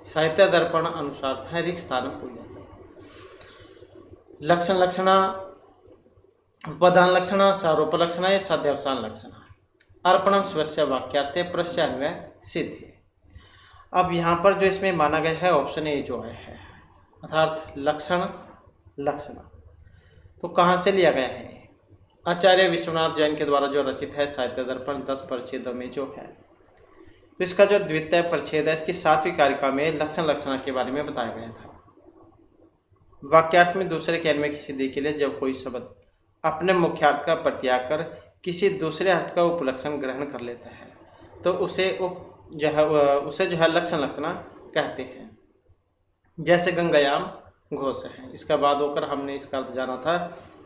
साहित्य दर्पण अनुसार है रिक्त स्थान पूजा लक्षण लक्षणा उपदान लक्षणा सारोपलक्षणा या साध्यावसान लक्षणा अर्पणम स्वस्य वाक्यार्थे परस्य अन्वय सिद्ध। अब यहाँ पर जो इसमें माना गया है ऑप्शन ए जो है अर्थात लक्षण लक्षणा। तो कहाँ से लिया गया है? आचार्य विश्वनाथ जैन के द्वारा जो रचित है साहित्य दर्पण 10 परिच्छेदों में जो है। तो इसका जो द्वितीय परिच्छेद है इसकी 7वीं कारिका में लक्षण लक्षणा के बारे में बताया गया था। वाक्यार्थ में दूसरे के अन्वय की सिद्धि के लिए जब कोई शब्द अपने मुख्यार्थ का प्रत्याग कर किसी दूसरे अर्थ का उपलक्षण ग्रहण कर लेता है तो उसे जो है लक्षण लक्षणा कहते हैं। जैसे गंगायाम घोष है, इसका बाद होकर हमने इसका अर्थ जाना था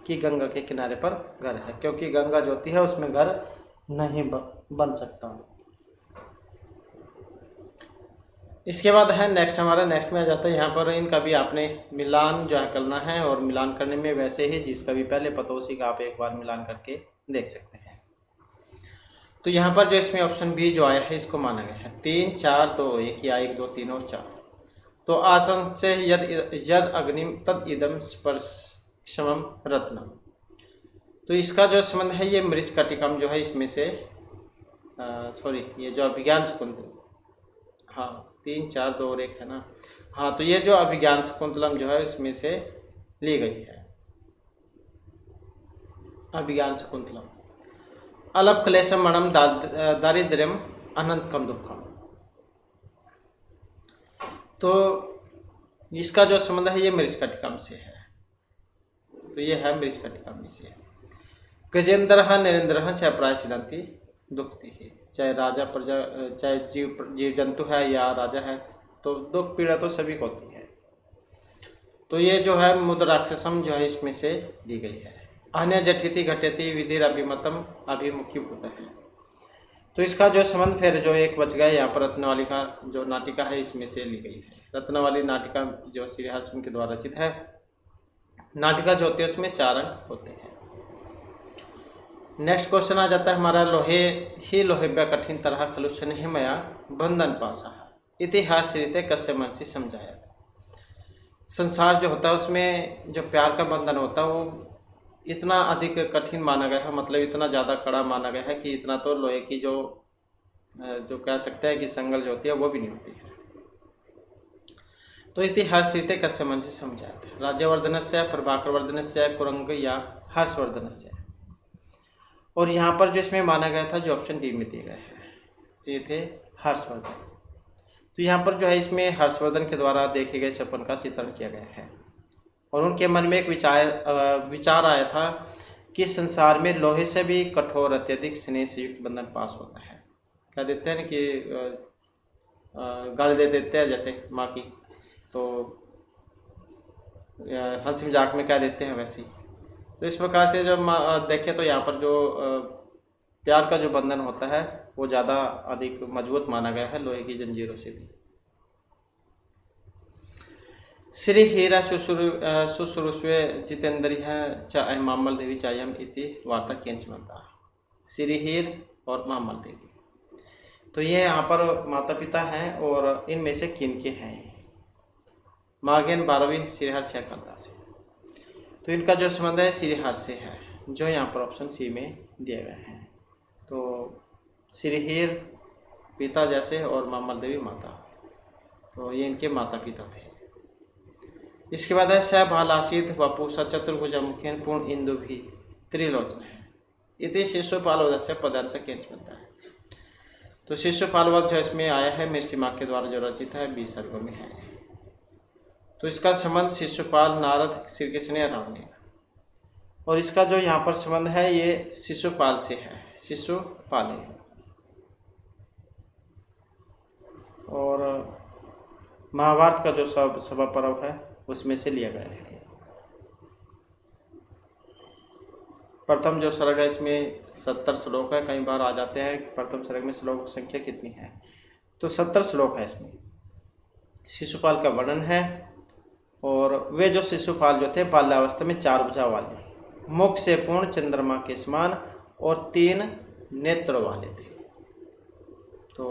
कि गंगा के किनारे पर घर है, क्योंकि गंगा जो होती है उसमें घर नहीं बन सकता। इसके बाद है नेक्स्ट में आ जाता है। यहाँ पर इनका भी आपने मिलान जो है करना है और मिलान करने में वैसे ही जिसका भी पहले पता उसी का आप एक बार मिलान करके देख सकते हैं। तो यहाँ पर जो इसमें ऑप्शन बी जो आया है इसको माना गया है 3 4 2 1 या 1 2 3 और 4। तो आसन से यद अग्निम तद इदम स्पर्शमम रत्नम। तो इसका जो संबंध है ये मृच्छकटिकम जो है इसमें से ये जो अभिज्ञान शकुंतलम, हाँ 3 4 2 और 1 है ना, हाँ तो ये जो अभिज्ञान शकुंतलम जो है इसमें से ली गई है। अभिज्ञान शकुंतलम अलप क्लेशम मणम दारिद्र्यम अनंतकम दुखम। तो इसका जो संबंध है ये मृच्छकटिकम से है। तो ये है मृच्छकटिकम से। गजेंद्र नरेंद्र चाहे प्राय सिद्धांति दुखती है, चाहे राजा प्रजा चाहे जीव जंतु है या राजा है तो दुख पीड़ा तो सभी को होती है। तो ये जो है मुद्राक्षसम जो है इसमें से दी गई है। अन्य जठिति घटति विधिर अभिमतम अभिमुखीभूत है। तो इसका जो संबंध फिर जो एक बच गया यहाँ पर रत्नवाली का जो नाटिका है इसमें से ली गई है। रत्नवाली नाटिका जो श्री हर्ष के द्वारा रचित है। नाटिका जो होती है उसमें 4 अंक होते हैं। नेक्स्ट क्वेश्चन आ जाता है हमारा लोहेभ्य कठिन तरह खलुषण ही मया बंधन पासा इतिहास रीते कस्य मनसी समझाया। संसार जो होता है उसमें जो प्यार का बंधन होता है वो इतना अधिक कठिन माना गया है, मतलब इतना ज़्यादा कड़ा माना गया है कि इतना तो लोहे की जो कह सकते हैं कि संगल जो होती है वो भी नहीं होती है। तो इतिहास रीते कस्य मनसी समझाया था। राज्यवर्धन से प्रभाकर वर्धन से कुरंग या हर्षवर्धन से। और यहाँ पर जो इसमें माना गया था जो ऑप्शन डी में दिए गए हैं, तो ये थे हर्षवर्धन। तो यहाँ पर जो है इसमें हर्षवर्धन के द्वारा देखे गए सपन का चित्रण किया गया है और उनके मन में एक विचार आया था कि संसार में लोहे से भी कठोर अत्यधिक स्नेह से युक्त बंधन पास होता है। क्या देते हैं ना कि गाली दे देते हैं जैसे माँ की, तो हंसी मजाक में क्या देते हैं वैसे ही। तो इस प्रकार से जब देखें तो यहाँ पर जो प्यार का जो बंधन होता है वो ज़्यादा अधिक मजबूत माना गया है लोहे की जंजीरों से भी। श्री हीरा शुश्रूषवे जितेंद्रिय च मामल देवी चायम इति वार्ता केंच बनता। श्री हीर और मामल देवी, तो ये यहाँ पर माता पिता हैं और इनमें से किन के हैं? मागेन 12वीं श्रीहर्ष से कलता से। तो इनका जो संबंध है श्रीहर्ष से है, जो यहाँ पर ऑप्शन सी में दिए गए हैं। तो श्रीहीर पिता जैसे और मामल देवी माता, तो ये इनके माता पिता थे। इसके बाद है स भालासित वपु सचतुर्भुज मुखेन पूर्ण इंदु भी त्रिलोचन है। इति शिशुपाल से पदार्थ केंच बनता है। तो शिशुपाल वध जो इसमें आया है मिर्ची माँ के द्वारा जो रचित है 20 सर्गों में है। तो इसका संबंध शिशुपाल नारद श्री कृष्ण या राम ने, और इसका जो यहाँ पर संबंध है ये शिशुपाल से है, शिशुपाल है। और महाभारत का जो सभा पर्व है उसमें से लिया गया है। प्रथम जो सर्ग है इसमें 70 श्लोक है। कई बार आ जाते हैं प्रथम सर्ग में श्लोक संख्या कितनी है, तो 70 श्लोक है इसमें। शिशुपाल का वर्णन है और वे जो शिशुपाल जो थे बाल्यावस्था में 4 भुजा वाले, मुख से पूर्ण चंद्रमा के समान और 3 नेत्र वाले थे। तो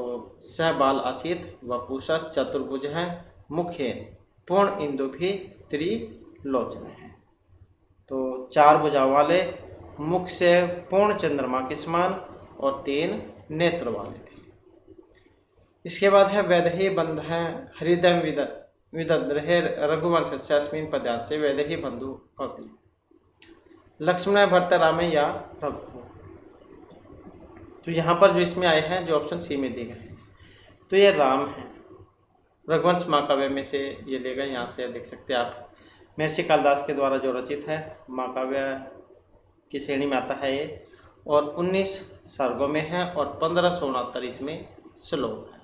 सह बाल आसित वपुषा चतुर्भुज है मुखेन पूर्ण इंदु भी त्रिलोचन है। तो 4 भुजा वाले, मुख से पूर्ण चंद्रमा के समान और 3 नेत्र वाले थे। इसके बाद है वैदेही बंध है हृदय विदद्रहे रघुवंश से अस्मिन पद्यांश से वैदेही बंधु भवति लक्ष्मण भरत राम या प्रभु। तो यहाँ पर जो इसमें आए हैं जो ऑप्शन सी में दिए गए हैं, तो ये राम है। रघुवंश महाकाव्य में से ये ले गए, यहाँ से देख सकते हैं आप। महर्षि कालिदास के द्वारा जो रचित है महाकाव्य की श्रेणी में आता है ये, और 19 सर्गों में है और 1569 इसमें श्लोक है।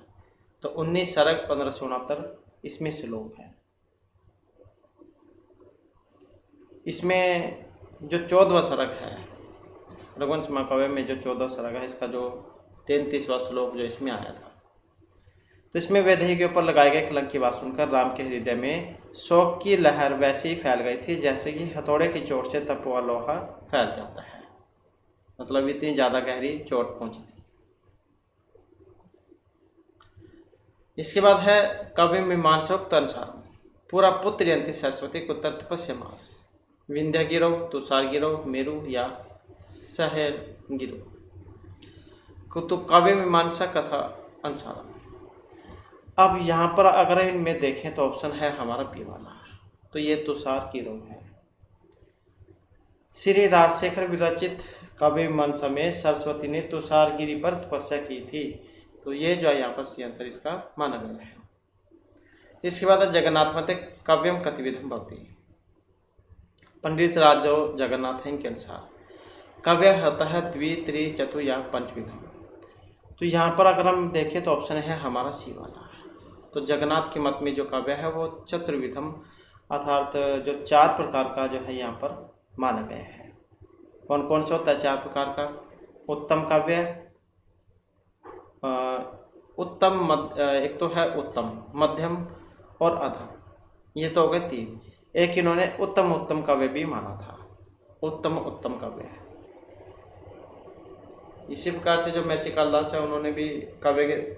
तो 19 सर्ग 1569 इसमें श्लोक है। इसमें जो 14वां सर्ग है रघुवंश महाकाव्य में, जो 14वां सर्ग है इसका जो 33वां श्लोक जो इसमें आया था, तो इसमें वैदेही के ऊपर लगाए गए कलंक की बात सुनकर राम के हृदय में शोक की लहर वैसी ही फैल गई थी जैसे कि हथौड़े की चोट से तपा हुआ लोहा फैल जाता है। मतलब इतनी ज़्यादा गहरी चोट पहुंची थी। इसके बाद है कवि मीमांसोक्त अनुसार पूरा पुत्र यंती सरस्वती कुत्र तपस्यमास विंध्य गिरो तुषार गिरो मेरु या सहर गिरो। तो कवि मीमांसा कथा अनुसार अब यहाँ पर अगर इनमें देखें तो ऑप्शन है हमारा बी वाला, तो ये तुषार गिरो है। श्री राजशेखर विरचित काव्य मीमांसा में सरस्वती ने तुषारगिरी पर तपस्या की थी। तो ये जो है यहाँ पर सी आंसर इसका माना गया है। इसके बाद जगन्नाथ मते काव्यम कतिविधम भवति। पंडित राज जो जगन्नाथ हैं के अनुसार काव्य होता है द्वि त्रि चतु या पंचविधम। तो यहाँ पर अगर हम देखें तो ऑप्शन है हमारा सी वाला। तो जगन्नाथ के मत में जो काव्य है वो चतुर्विधम अर्थात जो 4 प्रकार का जो है यहाँ पर माना गया है। कौन कौन सा होता है 4 प्रकार का? उत्तम काव्य, उत्तम एक तो है उत्तम, मध्यम और अधम, ये तो हो गए 3। एक इन्होंने उत्तम उत्तम काव्य भी माना था, उत्तम उत्तम काव्य है। इसी प्रकार से जो महर्षि कालिदास है उन्होंने भी काव्य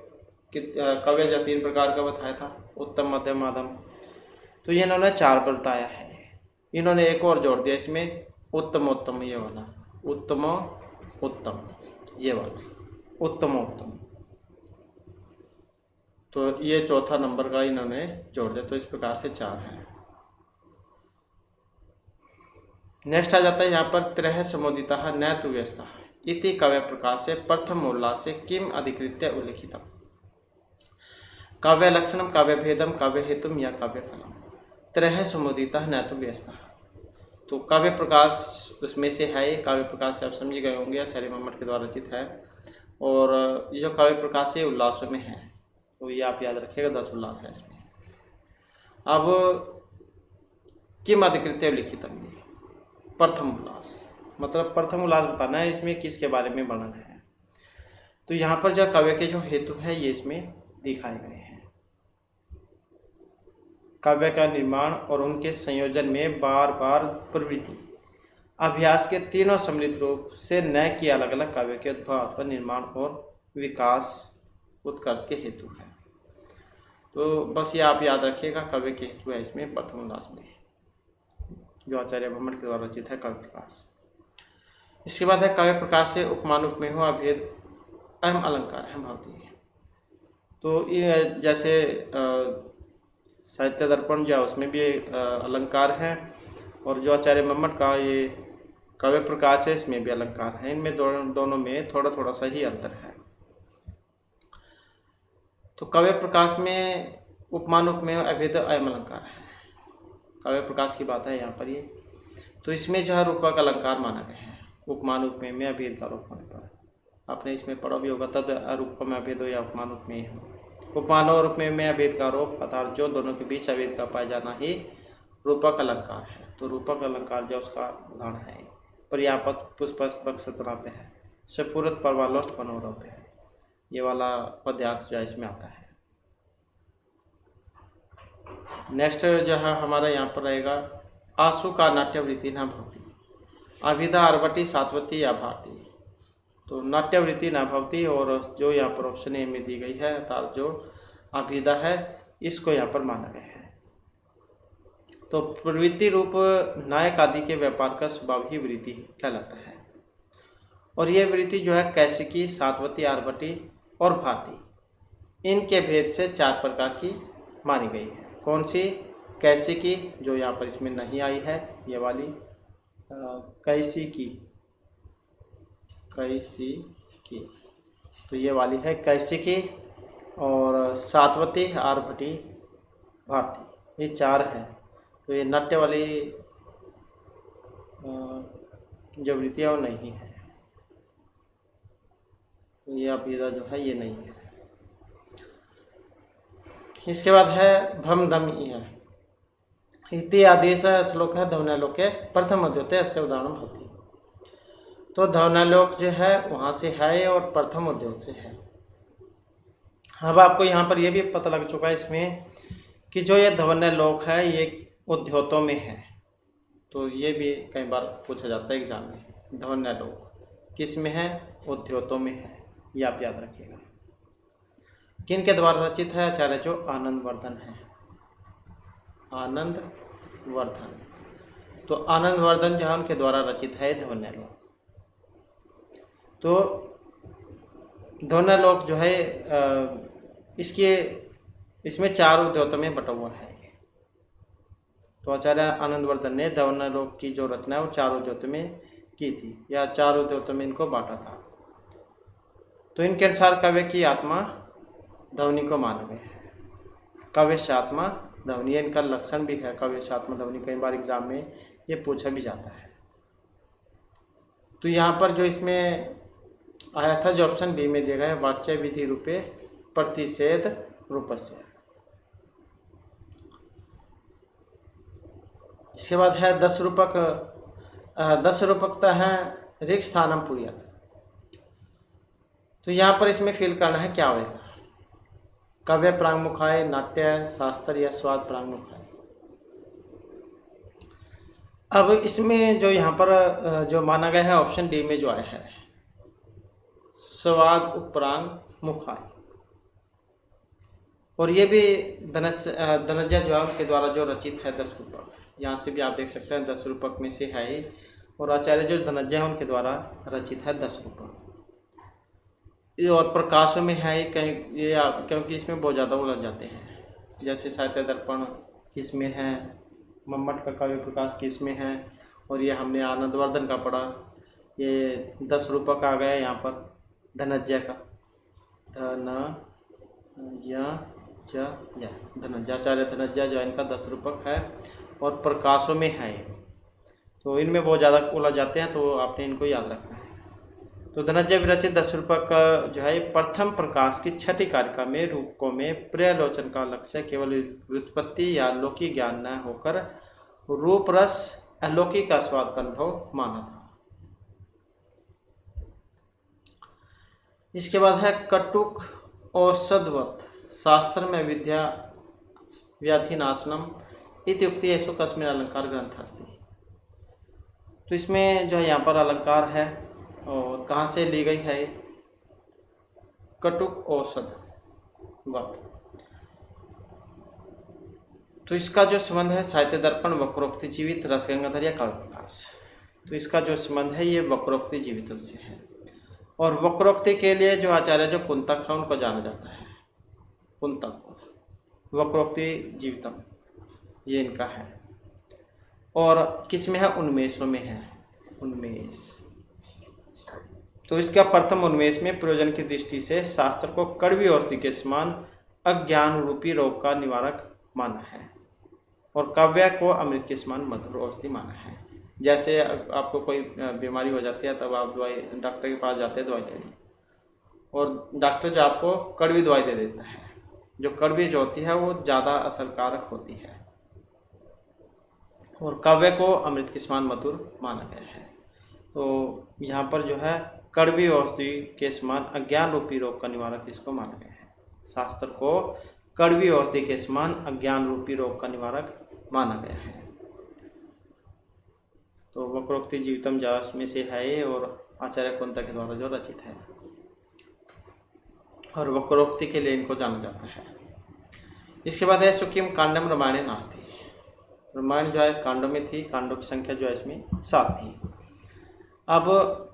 जो 3 प्रकार का बताया था, उत्तम मध्यम अधम। तो ये इन्होंने 4 बताया है। इन्होंने एक और जोड़ दिया इसमें, उत्तम उत्तम, ये वाला उत्तम उत्तम, ये वाला उत्तम उत्तम। तो ये चौथा नंबर का इन्होंने जोड़ दिया। तो इस प्रकार से 4 है। नेक्स्ट आ जाता है यहाँ पर त्रय समुदिता न तु व्यस्ता है। इति काव्य प्रकाशे प्रथम उल्लासे किम अधिकृत्य उल्लिखितम्। काव्य लक्षणम, काव्य भेदम, काव्य हेतुम या काव्य फलम त्रयः समुदितः न तो व्यस्तः। तो काव्य प्रकाश उसमें से है। ये काव्य प्रकाश से आप समझ गए होंगे, आचार्य मम्मट के द्वारा रचित है। और ये जो काव्य प्रकाश है उल्लासों में है, तो ये आप याद रखिएगा, 10 उल्लास है इसमें। अब किम अधिकृत्य लिखितम, प्रथम उल्लास, मतलब प्रथम उल्लास बताना है, इसमें किसके बारे में वर्णन है। तो यहाँ पर जो काव्य के जो हेतु है ये इसमें दिखाए गए हैं। काव्य का निर्माण और उनके संयोजन में बार बार प्रवृत्ति अभ्यास के तीनों सम्मिलित रूप से न कि अलग अलग काव्य के उद्भव, निर्माण और विकास उत्कर्ष के हेतु है। तो बस ये आप याद रखिएगा, काव्य के हेतु है इसमें प्रथम उल्लास में, जो आचार्य मम्मट के द्वारा रचित है काव्य प्रकाश। इसके बाद है काव्य प्रकाश से उपमान उपमेय हुआ भेद अहम अलंकार है भावती। तो ये जैसे साहित्य दर्पण जो है उसमें भी अलंकार है, और जो आचार्य मम्मट का ये काव्य प्रकाश है इसमें भी अलंकार है। इनमें दोनों में थोड़ा थोड़ा सा ही अंतर है। तो काव्य प्रकाश में उपमान उपमेय अभेद अयम अलंकार है, काव्य प्रकाश की बात है यहाँ पर ये। तो इसमें जो है रूपक अलंकार माना गया है उपमान उपमेय में अभेद का आरोप होने पर। आपने इसमें पढ़ा भी होगा, तद अरूपम अभेदो या उपमान उपमेय हो। उपमान और उपमेय में अभेद का आरोप अर्थात जो दोनों के बीच अभेद का पाया जाना ही रूपक अलंकार है। तो रूपक अलंकार जो उसका उदाहरण है पर्यापत पुष्प पे है, सपूरत परवालोष्ट पनोरव पे है, ये वाला पद्यांश जो इसमें आता है। नेक्स्ट जो है हमारा यहाँ पर रहेगा आंसू का नाट्यवृत्ति न भवती, अभिधा आरवटी सातवती या भारती। तो नाट्यवृत्ति न भवती, और जो यहाँ पर ऑप्शन ए में दी गई है अर्थात जो अभिधा है इसको यहाँ पर माना गया है। तो प्रवृत्ति रूप नायक आदि के व्यापार का स्वभाव ही वृत्ति कहलाता है, और यह वृत्ति जो है कैसिकी, सातवती, आरवटी और भारती इनके भेद से 4 प्रकार की मानी गई है। कौन सी? कैसिकी, जो यहाँ पर इसमें नहीं आई है, ये वाली कैसिकी, तो ये वाली है कैसिकी, और सातवती, आरवटी, भारती, ये 4 हैं। तो ये नाट्य वाली जो वृत्तियाँ वो नहीं है, तो ये अभिधा जो है ये नहीं है। इसके बाद है भम धम है इति आदेश श्लोक है धवनालोक के प्रथम उद्योते अस्य उदाहरण होती। तो धवनालोक जो है वहाँ से है और प्रथम उद्योग से है। अब आपको यहाँ पर यह भी पता लग चुका है इसमें कि जो ये धवनालोक है ये उद्योतों में है। तो ये भी कई बार पूछा जाता है एग्जाम में, धवनालोक किस में है? उद्योतों में है, ये आप याद रखिएगा। किन के द्वारा रचित है? आचार्य जो आनंदवर्धन है, आनंदवर्धन। तो आनंदवर्धन जो है उनके द्वारा रचित है धवनालोक। तो धवनालोक जो है इसमें 4 उद्योतों में बटा हुआ है। तो आचार्य आनंदवर्धन ने धवनालोक की जो रचना है वो 4 उद्योतों में की थी, या 4 उद्योतों में इनको बांटा था। तो इनके अनुसार काव्य की आत्मा ध्वनि को माना गया है। काव्य से आत्मा ध्वनि, इनका लक्षण भी है काव्य से आत्मा ध्वनि, कई बार एग्जाम में ये पूछा भी जाता है। तो यहाँ पर जो इसमें आया था, जो ऑप्शन बी में दिया गया है, वाच्य विधि रूपे प्रतिषेध रूपस्य। इसके बाद है 10 रूपकता है ऋक् स्थानम पुर्यात्। तो यहाँ पर इसमें फिल करना है क्या होगा, काव्य प्रांगमुखाय, नाट्य, शास्त्र या स्वाद प्रांगमुखाय। अब इसमें जो यहाँ पर जो माना गया है ऑप्शन डी में जो आया है स्वाद उपरांग मुखाय, और ये भी धनंजय जो है उसके द्वारा जो रचित है 10 रूपक। यहाँ से भी आप देख सकते हैं 10 रूपक में से है, और आचार्य जो धनंजय है उनके द्वारा रचित है 10 रूपक। और प्रकाशों में है कहीं ये क्योंकि इसमें बहुत ज़्यादा उलझ जाते हैं, जैसे साहित्य दर्पण किस में है, मम्मट का काव्य प्रकाश किस में है, और ये हमने आनंदवर्धन का पढ़ा, ये 10 रूपक आ गया यहाँ पर धनंजय का, धनंजयाचार्य धनंजय जो इनका 10 रूपक है और प्रकाशों में है ये, तो इनमें बहुत ज़्यादा उलझ जाते हैं, तो आपने इनको याद रखना है। तो धनंजय विरचित 10 रूपक का जो है प्रथम प्रकाश की छठी कारिका में रूपकों में पर्यालोचन का लक्ष्य केवल व्युत्पत्ति या लौकिक ज्ञान न होकर रूप रस अलौकिक आस्वाद का अनुभव माना था। इसके बाद है कटुक औषधवत शास्त्र में विद्या व्याधिनाशनम इत्युक्ति येषु कस्मिन् अलंकार ग्रंथ अस्ति। तो इसमें जो है यहाँ पर अलंकार है और कहाँ से ली गई है, कटुक औषधवत। तो इसका जो संबंध है साहित्य दर्पण वक्रोक्ति जीवित रसगंगाधर या काव्य प्रकाश। तो इसका जो संबंध है ये वक्रोक्ति जीवित से है, और वक्रोक्ति के लिए जो आचार्य जो कुंतक है उनको जाना जाता है, कुंतक वक्रोक्ति जीवितम ये इनका है। और किस में है, उन्मेषों में है, उन्मेष। तो इसका प्रथम उन्मेष में प्रयोजन की दृष्टि से शास्त्र को कड़वी औषधि के समान अज्ञान रूपी रोग का निवारक माना है और काव्य को अमृत के समान मधुर औषधि माना है। जैसे आपको कोई बीमारी हो जाती है तब आप दवाई डॉक्टर के पास जाते हैं दवाई लेने, और डॉक्टर जो आपको कड़वी दवाई दे देता है, जो कड़वी जो होती है वो ज़्यादा असरकारक होती है, और काव्य को अमृत के समान मधुर माना गया है। तो यहाँ पर जो है कड़वी औषधि के समान अज्ञान रूपी रोग का निवारक इसको माना गया है। शास्त्र को कड़वी औषधि के समान अज्ञान रूपी रोग का निवारक माना गया है। तो वक्रोक्ति जीवितम जास में से है ये, और आचार्य कुंतक के द्वारा जो रचित है, और वक्रोक्ति के लिए इनको जाना जाता है। इसके बाद है सुकिम कांडम रामायण नास्ति। रामायण जो है कांडों में थी, कांडों की संख्या जो है इसमें 7 थी। अब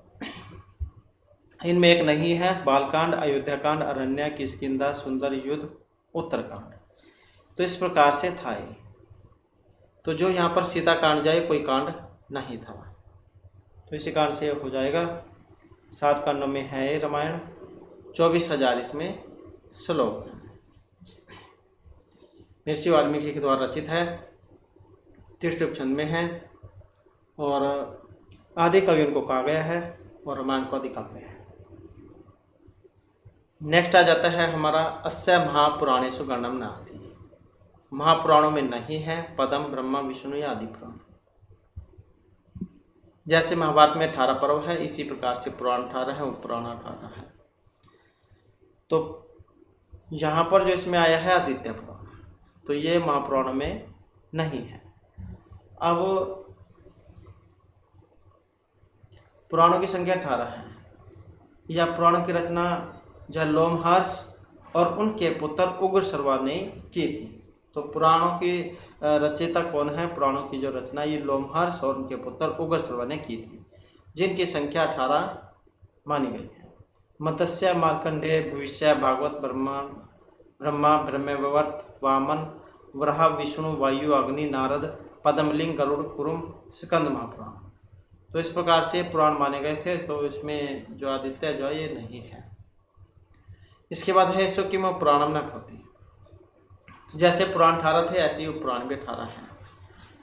इनमें एक नहीं है, बालकांड, अयोध्याकांड, अरण्य, किष्किंधा, सुंदर युद्ध, उत्तरकांड। तो इस प्रकार से था ये। तो जो यहाँ पर सीता कांड जाए कोई कांड नहीं था, तो इसी कारण से हो जाएगा। 7 कांडों में है ये रामायण, 24,000 इसमें श्लोक हैं। महर्षि वाल्मीकि के द्वारा रचित है, 30 छंद में है, और आदि कवि उनको कहा गया है, और रामायण को आदि काव्य है। नेक्स्ट आ जाता है हमारा अस्य महापुराणेषु गणम नास्ति। महापुराणों में नहीं है पदम, ब्रह्मा, विष्णु या आदि पुराण। जैसे महाभारत में 18 पर्व है, इसी प्रकार से पुराण 18 है, उपपुराण 18 है। तो यहाँ पर जो इसमें आया है आदित्य पुराण, तो ये महापुराणों में नहीं है। अब पुराणों की संख्या 18 है। यह पुराणों की रचना जो लोमहर्ष और उनके पुत्र उग्र सर्वा ने की थी। तो पुराणों की रचयिता कौन है, पुराणों की जो रचना ये लोमहर्ष और उनके पुत्र उग्र सर्वा ने की थी, जिनकी संख्या 18 मानी गई है। मत्स्य, मार्कंडेय, भविष्य, भागवत, ब्रह्मा, ब्रह्मवैवर्त, वामन, वराह, विष्णु, वायु, अग्नि, नारद, पद्मलिंग, गरुड़, कुरुम, स्कंद महापुराण। तो इस प्रकार से पुराण माने गए थे। तो इसमें जो आदित्य जो ये नहीं है। इसके बाद है सुकिम पुराणम न भवति। तो जैसे पुराण 18 थे ऐसे ही पुराण भी 18 है।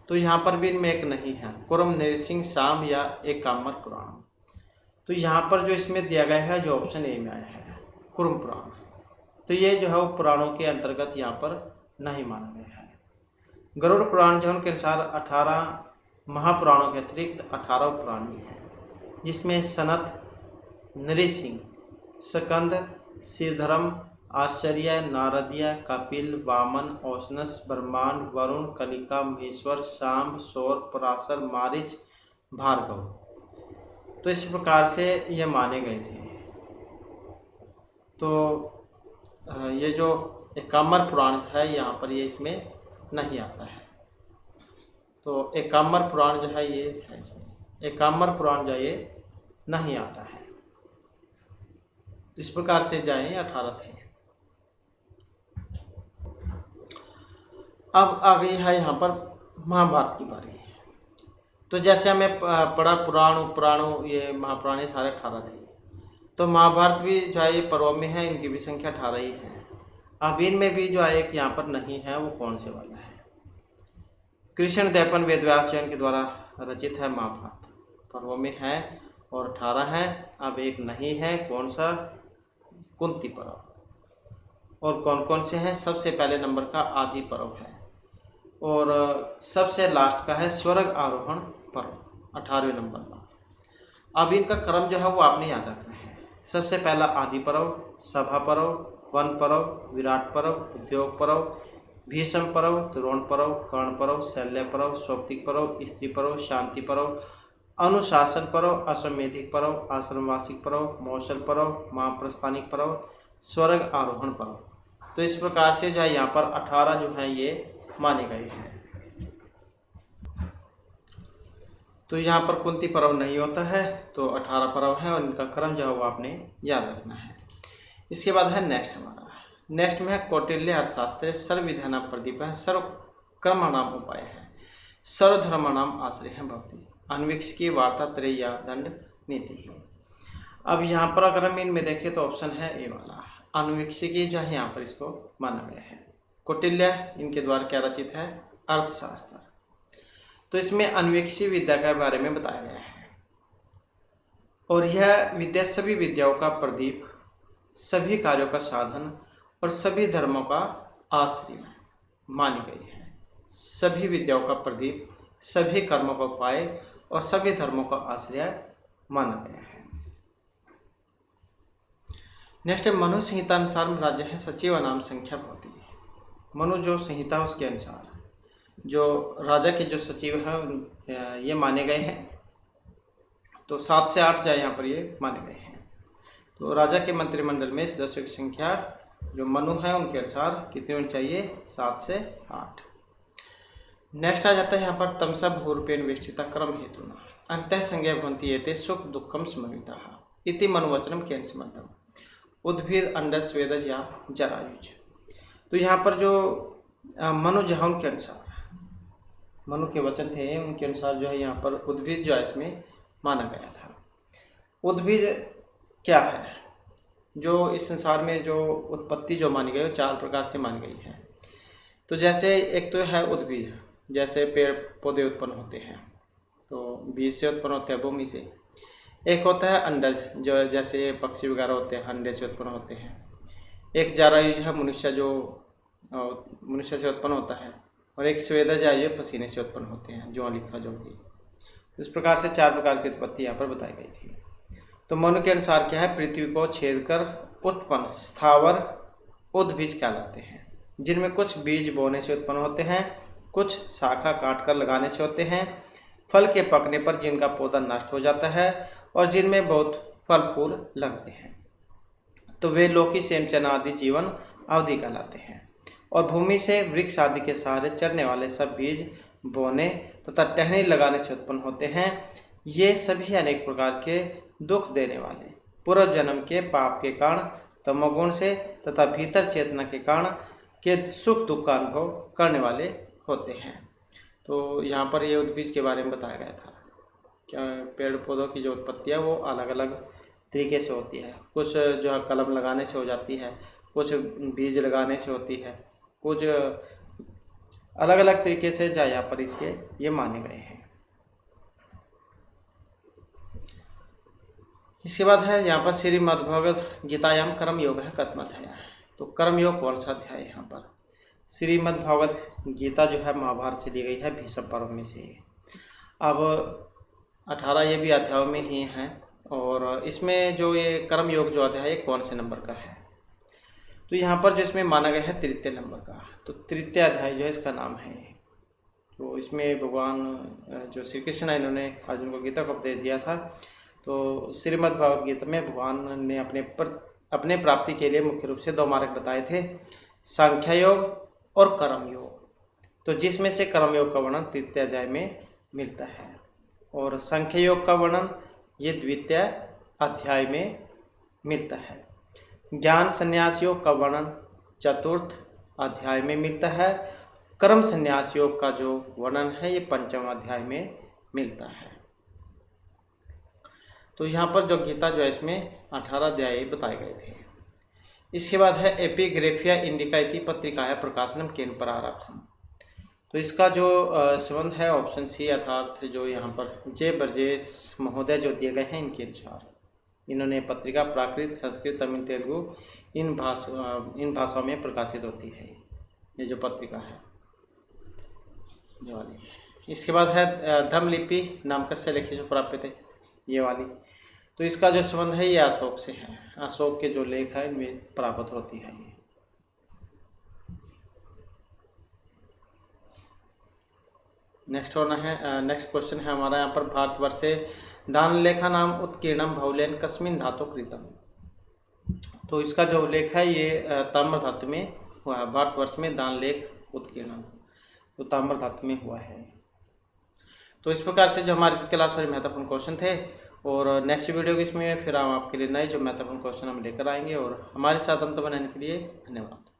तो यहाँ पर भी इनमें एक नहीं है, कुरुम, नृसिंह, शाम या एक कामर पुराण। तो यहाँ पर जो इसमें दिया गया है जो ऑप्शन ए में आया है कुरुम पुराण, तो ये जो है वो पुराणों के अंतर्गत यहाँ पर नहीं माना गया है। गरुड़ पुराण जो उनके अनुसार 18 महापुराणों के अतिरिक्त 18 पुराण भी हैं, जिसमें सनत, नृसिंह, स्कंद, शिवधर्म, आश्चर्य, नारदीय, कपिल, वामन, औशनस, ब्रह्मांड, वरुण, कलिका, महेश्वर, शाम, सौर, पराशर, मारिच, भार्गव। तो इस प्रकार से ये माने गए थे। तो ये जो एकाम्बर पुराण है यहाँ पर ये इसमें नहीं आता है। तो एकाम्बर पुराण जो है ये है, इसमें एकाम्बर पुराण जो ये नहीं आता है। इस प्रकार से जाए 18 थे। अब आ गई है यहाँ पर महाभारत की बारी। तो जैसे हमें पढ़ा पुराणों ये महापुराण ये सारे 18 थे। तो महाभारत भी जो है ये पर्वों में है, इनकी भी संख्या 18 ही है। अब इनमें भी जो है एक यहाँ पर नहीं है, वो कौन से वाला है? कृष्ण द्वैपायन वेदव्यास जैन के द्वारा रचित है महाभारत, पर्वों में है और 18 है। अब एक नहीं है, कौन सा? कुंती पर्व। और कौन कौन से हैं? सबसे पहले नंबर का आदि पर्व है और सबसे लास्ट का है स्वर्ग आरोहण पर्व, 18वें नंबर का। अब इनका क्रम जो है वो आपने याद रखना है। सबसे पहला आदि पर्व, सभा पर्व, वन पर्व, विराट पर्व, उद्योग पर्व, भीष्म पर्व, द्रोण पर्व, कर्ण पर्व, शल्य पर्व, सौप्तिक पर्व, स्त्री पर्व, शांति पर्व, अनुशासन पर्व, अश्वमेधिक पर्व, आश्रमवासिक पर्व, मौसल पर्व, महाप्रस्थानिक पर्व, स्वर्ग आरोहण पर्व। तो इस प्रकार से जो है यहाँ पर 18 जो हैं ये माने गए हैं। तो यहाँ पर कुंती पर्व नहीं होता है, तो 18 पर्व है और इनका क्रम जो है वो आपने याद रखना है। इसके बाद है नेक्स्ट में है कौटिल्य अर्थशास्त्र सर्वविधाना प्रदीप है, सर्व कर्मणाम उपाय है, सर्वधर्मणाम आश्रय है भक्ति, अन्वीक्षिकी वार्ता त्रय्या दंड नीति है। अब यहाँ पर अगर हम इनमें देखें तो ऑप्शन है ए वाला, अन्वीक्षिकी जो है यहाँ पर इसको माना गया है। कौटिल्य इनके द्वारा क्या रचित है? अर्थशास्त्र। तो इसमें अन्वीक्षी विद्या के बारे में बताया गया है और यह विद्या सभी विद्याओं का प्रदीप, सभी कार्यों का साधन और सभी धर्मों का आश्रय मानी गई है। सभी विद्याओं का प्रदीप, सभी कर्मों का उपाय और सभी धर्मों का आश्रय माना गया है। नेक्स्ट है मनु संहिता अनुसार राज्य है सचिव नाम संख्या होती है। मनु जो संहिता है उसके अनुसार जो राजा के जो सचिव हैं ये माने गए हैं, तो 7 से 8 जाए यहाँ पर ये माने गए हैं। तो राजा के मंत्रिमंडल में सदस्यों की संख्या जो मनु है उनके अनुसार कितनी होनी चाहिए? 7 से 8। नेक्स्ट आ जाता है यहाँ पर तमसा भूरूपेण वेष्टिता क्रम हेतु न अंतः संज्ञा भवन्ति एते सुख दुखम समन्विताः इति मनुवचनम केन संबद्धम उद्भिद अंडज स्वेदज या जरायुज। तो यहाँ पर जो मनु जो है उनके अनुसार, मनु के वचन थे उनके अनुसार जो है यहाँ पर उद्भिद जो है इसमें माना गया था। उद्भिद क्या है? जो इस संसार में जो उत्पत्ति जो मानी गई वो 4 प्रकार से मानी गई है। तो जैसे एक तो है उद्भिद, जैसे पेड़ पौधे उत्पन्न होते हैं तो बीज से उत्पन्न होते हैं, भूमि से। एक होता है अंडज, जो जैसे पक्षी वगैरह होते हैं अंडे से उत्पन्न होते हैं। एक जरायुज है मनुष्य से उत्पन्न होता है और एक स्वेदज है पसीने से उत्पन्न होते हैं, जो लिखा जो भी। इस प्रकार से 4 प्रकार की उत्पत्ति यहाँ पर बताई गई थी। तो मनु के अनुसार क्या है? पृथ्वी को छेद कर उत्पन्न स्थावर उद्भिज कहलाते हैं, जिनमें कुछ बीज बोने से उत्पन्न होते हैं, कुछ शाखा काट कर लगाने से होते हैं, फल के पकने पर जिनका पौधा नष्ट हो जाता है और जिनमें बहुत फल फूल लगते हैं। तो वे लौकी सेम चना आदि जीवन अवधि कहलाते हैं। और भूमि से वृक्ष आदि के सहारे चरने वाले सब बीज बोने तथा टहनी लगाने से उत्पन्न होते हैं। ये सभी अनेक प्रकार के दुख देने वाले पूर्व जन्म के पाप के कारण तमोगुण से तथा भीतर चेतना के कारण के सुख दुख का अनुभव करने वाले होते हैं। तो यहाँ पर ये उद्भिज के बारे में बताया गया था। क्या पेड़ पौधों की जो उत्पत्ति है वो अलग अलग तरीके से होती है। कुछ जो है कलम लगाने से हो जाती है, कुछ बीज लगाने से होती है, कुछ अलग अलग तरीके से जो यहाँ पर इसके ये माने गए हैं। इसके बाद है यहाँ पर श्रीमद्भगवद गीतायाम कर्म योग है कथम अध्याय। तो कर्म योग कौन सा अध्याय है? यहाँ पर श्रीमद्भगवद गीता जो है महाभारत से ली गई है, भीष्म पर्व में से। अब 18 ये भी अध्यायों में ही हैं और इसमें जो ये कर्म योग जो अध्याय है कौन से नंबर का है? तो यहाँ पर जो इसमें माना गया है 3 नंबर का। तो 3 अध्याय जो है इसका नाम है। तो इसमें भगवान जो श्री कृष्ण है इन्होंने अर्जुन को गीता का उपदेश दिया था। तो श्रीमद् भगवद गीता में भगवान ने अपने प्राप्ति के लिए मुख्य रूप से 2 मार्ग बताए थे, सांख्य योग और कर्म योग। तो जिसमें से कर्म योग का वर्णन 3 अध्याय में मिलता है और सांख्य योग का वर्णन ये 2 अध्याय में मिलता है। ज्ञान संन्यास योग का वर्णन 4 अध्याय में मिलता है। कर्म संन्यास योग का जो वर्णन है ये 5वें अध्याय में मिलता है। तो यहाँ पर जो गीता जो है इसमें 18 अध्याय बताए गए थे। इसके बाद है एपिग्रेफिया इंडिका इति पत्रिका है प्रकाशनम केन परारब्धम। तो इसका जो संबंध है ऑप्शन सी अर्थात जो यहाँ पर जे ब्रजेश महोदय जो दिए गए हैं इनके अनुसार इन्होंने पत्रिका प्राकृत संस्कृत तमिल तेलुगु इन भाषाओं में प्रकाशित होती है ये जो पत्रिका है ये वाली। इसके बाद है धम्मलिपि नाम कस्य लेखेषु प्राप्यते ये वाली। तो इसका जो संबंध है ये अशोक से है, अशोक के जो लेख है इनमें प्राप्त होती है ये। नेक्स्ट क्वेश्चन है हमारा यहाँ पर भारतवर्षे दान लेखा नाम उत्कीर्णम भौलेन कस्मिन धातु कृतम। तो इसका जो लेख है ये ताम्र धातु में हुआ है। भारतवर्ष में दान लेख उत्कीर्णम तो ताम्र धातु में हुआ है। तो इस प्रकार से जो हमारी क्लास में महत्वपूर्ण क्वेश्चन थे और नेक्स्ट वीडियो इसमें फिर हम आपके लिए नए जो महत्वपूर्ण क्वेश्चन हम लेकर आएंगे। और हमारे साथ अंत बनाने के लिए धन्यवाद।